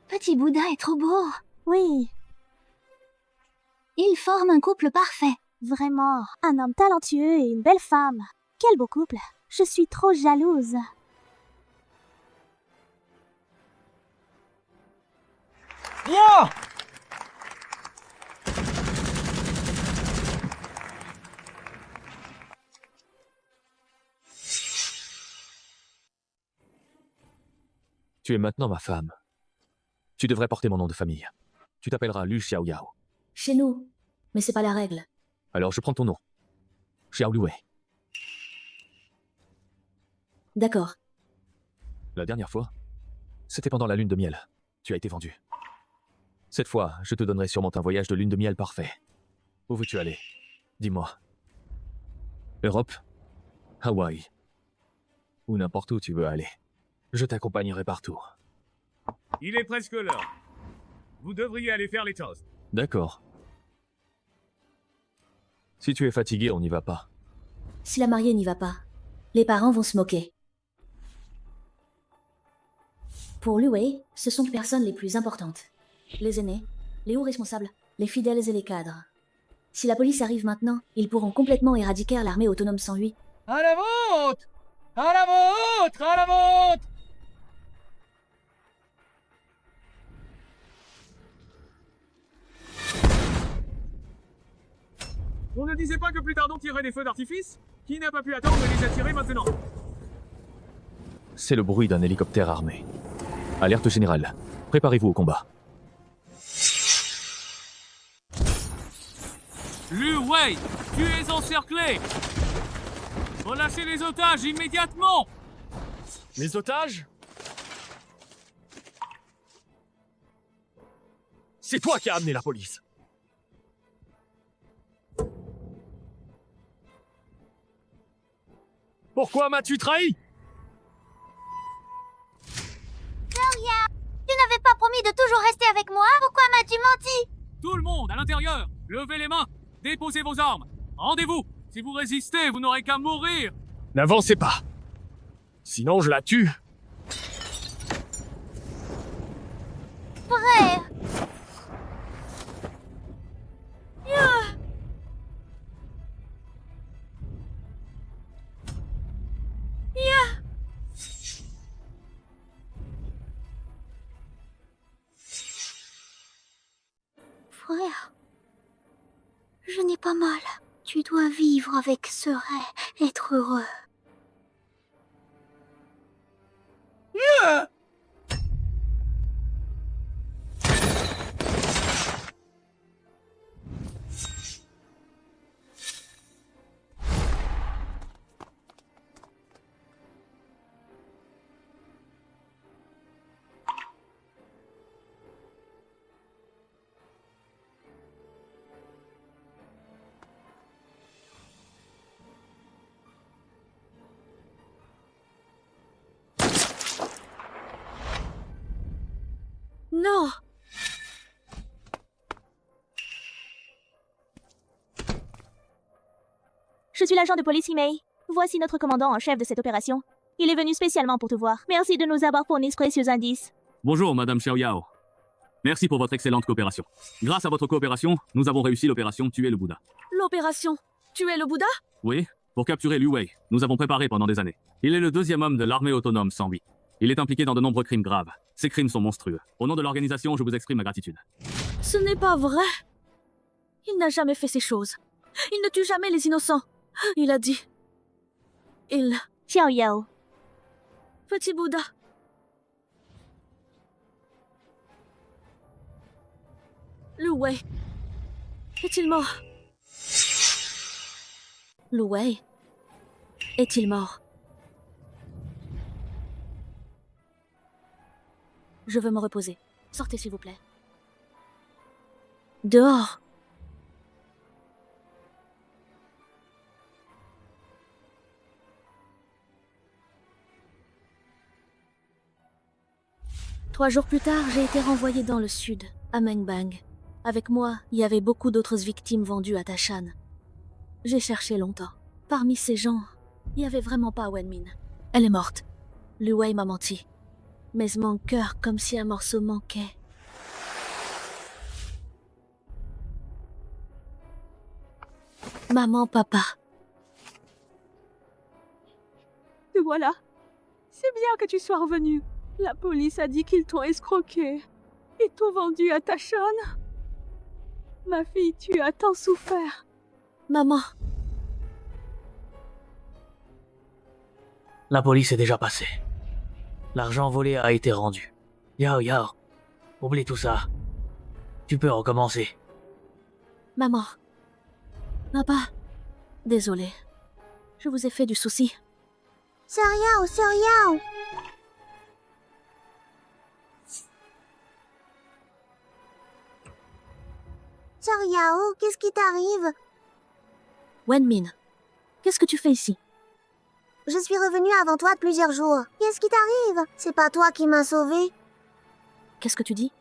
Petit Bouddha est trop beau. Oui, Ils forment un couple parfait. vraiment. Un homme talentueux et une belle femme. Quel beau couple. Je suis trop jalouse. Viens! Tu es maintenant ma femme. Tu devrais porter mon nom de famille. Tu t'appelleras Lu Xiaoyao. Chez nous. Mais c'est pas la règle. Alors je prends ton nom. Xiaoluwei. D'accord. La dernière fois, c'était pendant la lune de miel. Tu as été vendu. Cette fois, je te donnerai sûrement un voyage de lune de miel parfait. Où veux-tu aller? Dis-moi. Europe? Hawaï? Ou n'importe où tu veux aller. Je t'accompagnerai partout. Il est presque l'heure. Vous devriez aller faire les toasts. D'accord. Si tu es fatigué, on n'y va pas. Si la mariée n'y va pas, les parents vont se moquer. Pour Luwei, ce sont les personnes les plus importantes. Les aînés, les hauts responsables, les fidèles et les cadres. Si la police arrive maintenant, ils pourront complètement éradiquer l'armée autonome sans lui. À la vôtre! À la vôtre! À la vôtre! On ne disait pas que plus tard on tirerait des feux d'artifice? Qui n'a pas pu attendre et les a tirés maintenant? C'est le bruit d'un hélicoptère armé. Alerte générale. Préparez-vous au combat. Lu Wei, tu es encerclé! Relâchez les otages immédiatement! Les otages? C'est toi qui as amené la police. Pourquoi m'as-tu trahi? Gloria, tu n'avais pas promis de toujours rester avec moi? Pourquoi m'as-tu menti? Tout le monde, à l'intérieur! Levez les mains! Déposez vos armes. Rendez-vous. Si vous résistez, vous n'aurez qu'à mourir. N'avancez pas. Sinon, je la tue. Frère! Frère, je n'ai pas mal. Tu dois vivre avec serein, être heureux. Non! Je suis l'agent de police Imei. Voici notre commandant en chef de cette opération. Il est venu spécialement pour te voir. Merci de nous avoir fourni ce précieux indice. Bonjour, Madame Xiao Yao. Merci pour votre excellente coopération. Grâce à votre coopération, nous avons réussi l'opération Tuer le Bouddha. L'opération Tuer le Bouddha? Oui, pour capturer Liu Wei, nous avons préparé pendant des années. Il est le 2e homme de l'armée autonome 108. Il est impliqué dans de nombreux crimes graves. Ces crimes sont monstrueux. Au nom de l'organisation, je vous exprime ma gratitude. Ce n'est pas vrai. Il n'a jamais fait ces choses. Il ne tue jamais les innocents. Il a dit... Xiao Yao. Petit Bouddha. Liu Wei. Est-il mort? Liu Wei. Est-il mort? Je veux me reposer. Sortez, s'il vous plaît. Dehors. Trois jours plus tard, j'ai été renvoyé dans le sud, à Mengbang. Avec moi, il y avait beaucoup d'autres victimes vendues à Tashan. J'ai cherché longtemps. Parmi ces gens, il n'y avait vraiment pas Wenmin. Elle est morte. Liu Wei m'a menti. Mais mon cœur comme si un morceau manquait. Maman, papa. Te voilà. C'est bien que tu sois revenu. La police a dit qu'ils t'ont escroqué et t'ont vendu à Tashan. Ma fille, tu as tant souffert. Maman. La police est déjà passée. L'argent volé a été rendu. Yao Yao, oublie tout ça. Tu peux recommencer. Maman. Papa. Désolée. Je vous ai fait du souci. Sœur Yao, Sœur Yao. Sœur Yao, qu'est-ce qui t'arrive? Wenmin, qu'est-ce que tu fais ici? Je suis revenue avant toi de plusieurs jours. Qu'est-ce qui t'arrive? C'est pas toi qui m'as sauvée. Qu'est-ce que tu dis?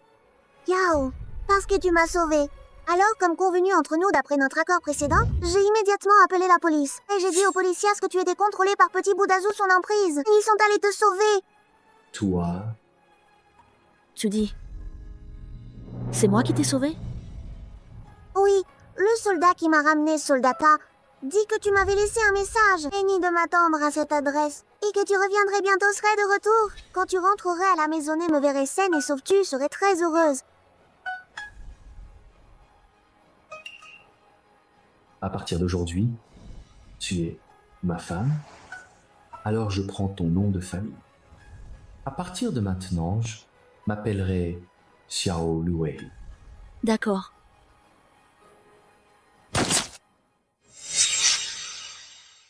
Yao, parce que tu m'as sauvée. Alors, comme convenu entre nous d'après notre accord précédent, j'ai immédiatement appelé la police. Et j'ai dit aux policiers que tu étais contrôlé par Petit Bouddha sous son emprise. Et ils sont allés te sauver. Toi? Tu dis... C'est moi qui t'ai sauvé? Oui, le soldat qui m'a ramené Soldata dit que tu m'avais laissé un message et ni de m'attendre à cette adresse. Et que tu reviendrais bientôt, serais de retour. Quand tu rentrerais à la maisonnée, me verrais saine et sauve tu serais très heureuse. À partir d'aujourd'hui, tu es ma femme, alors je prends ton nom de famille. À partir de maintenant, je m'appellerai Xiao Liu Wei. D'accord.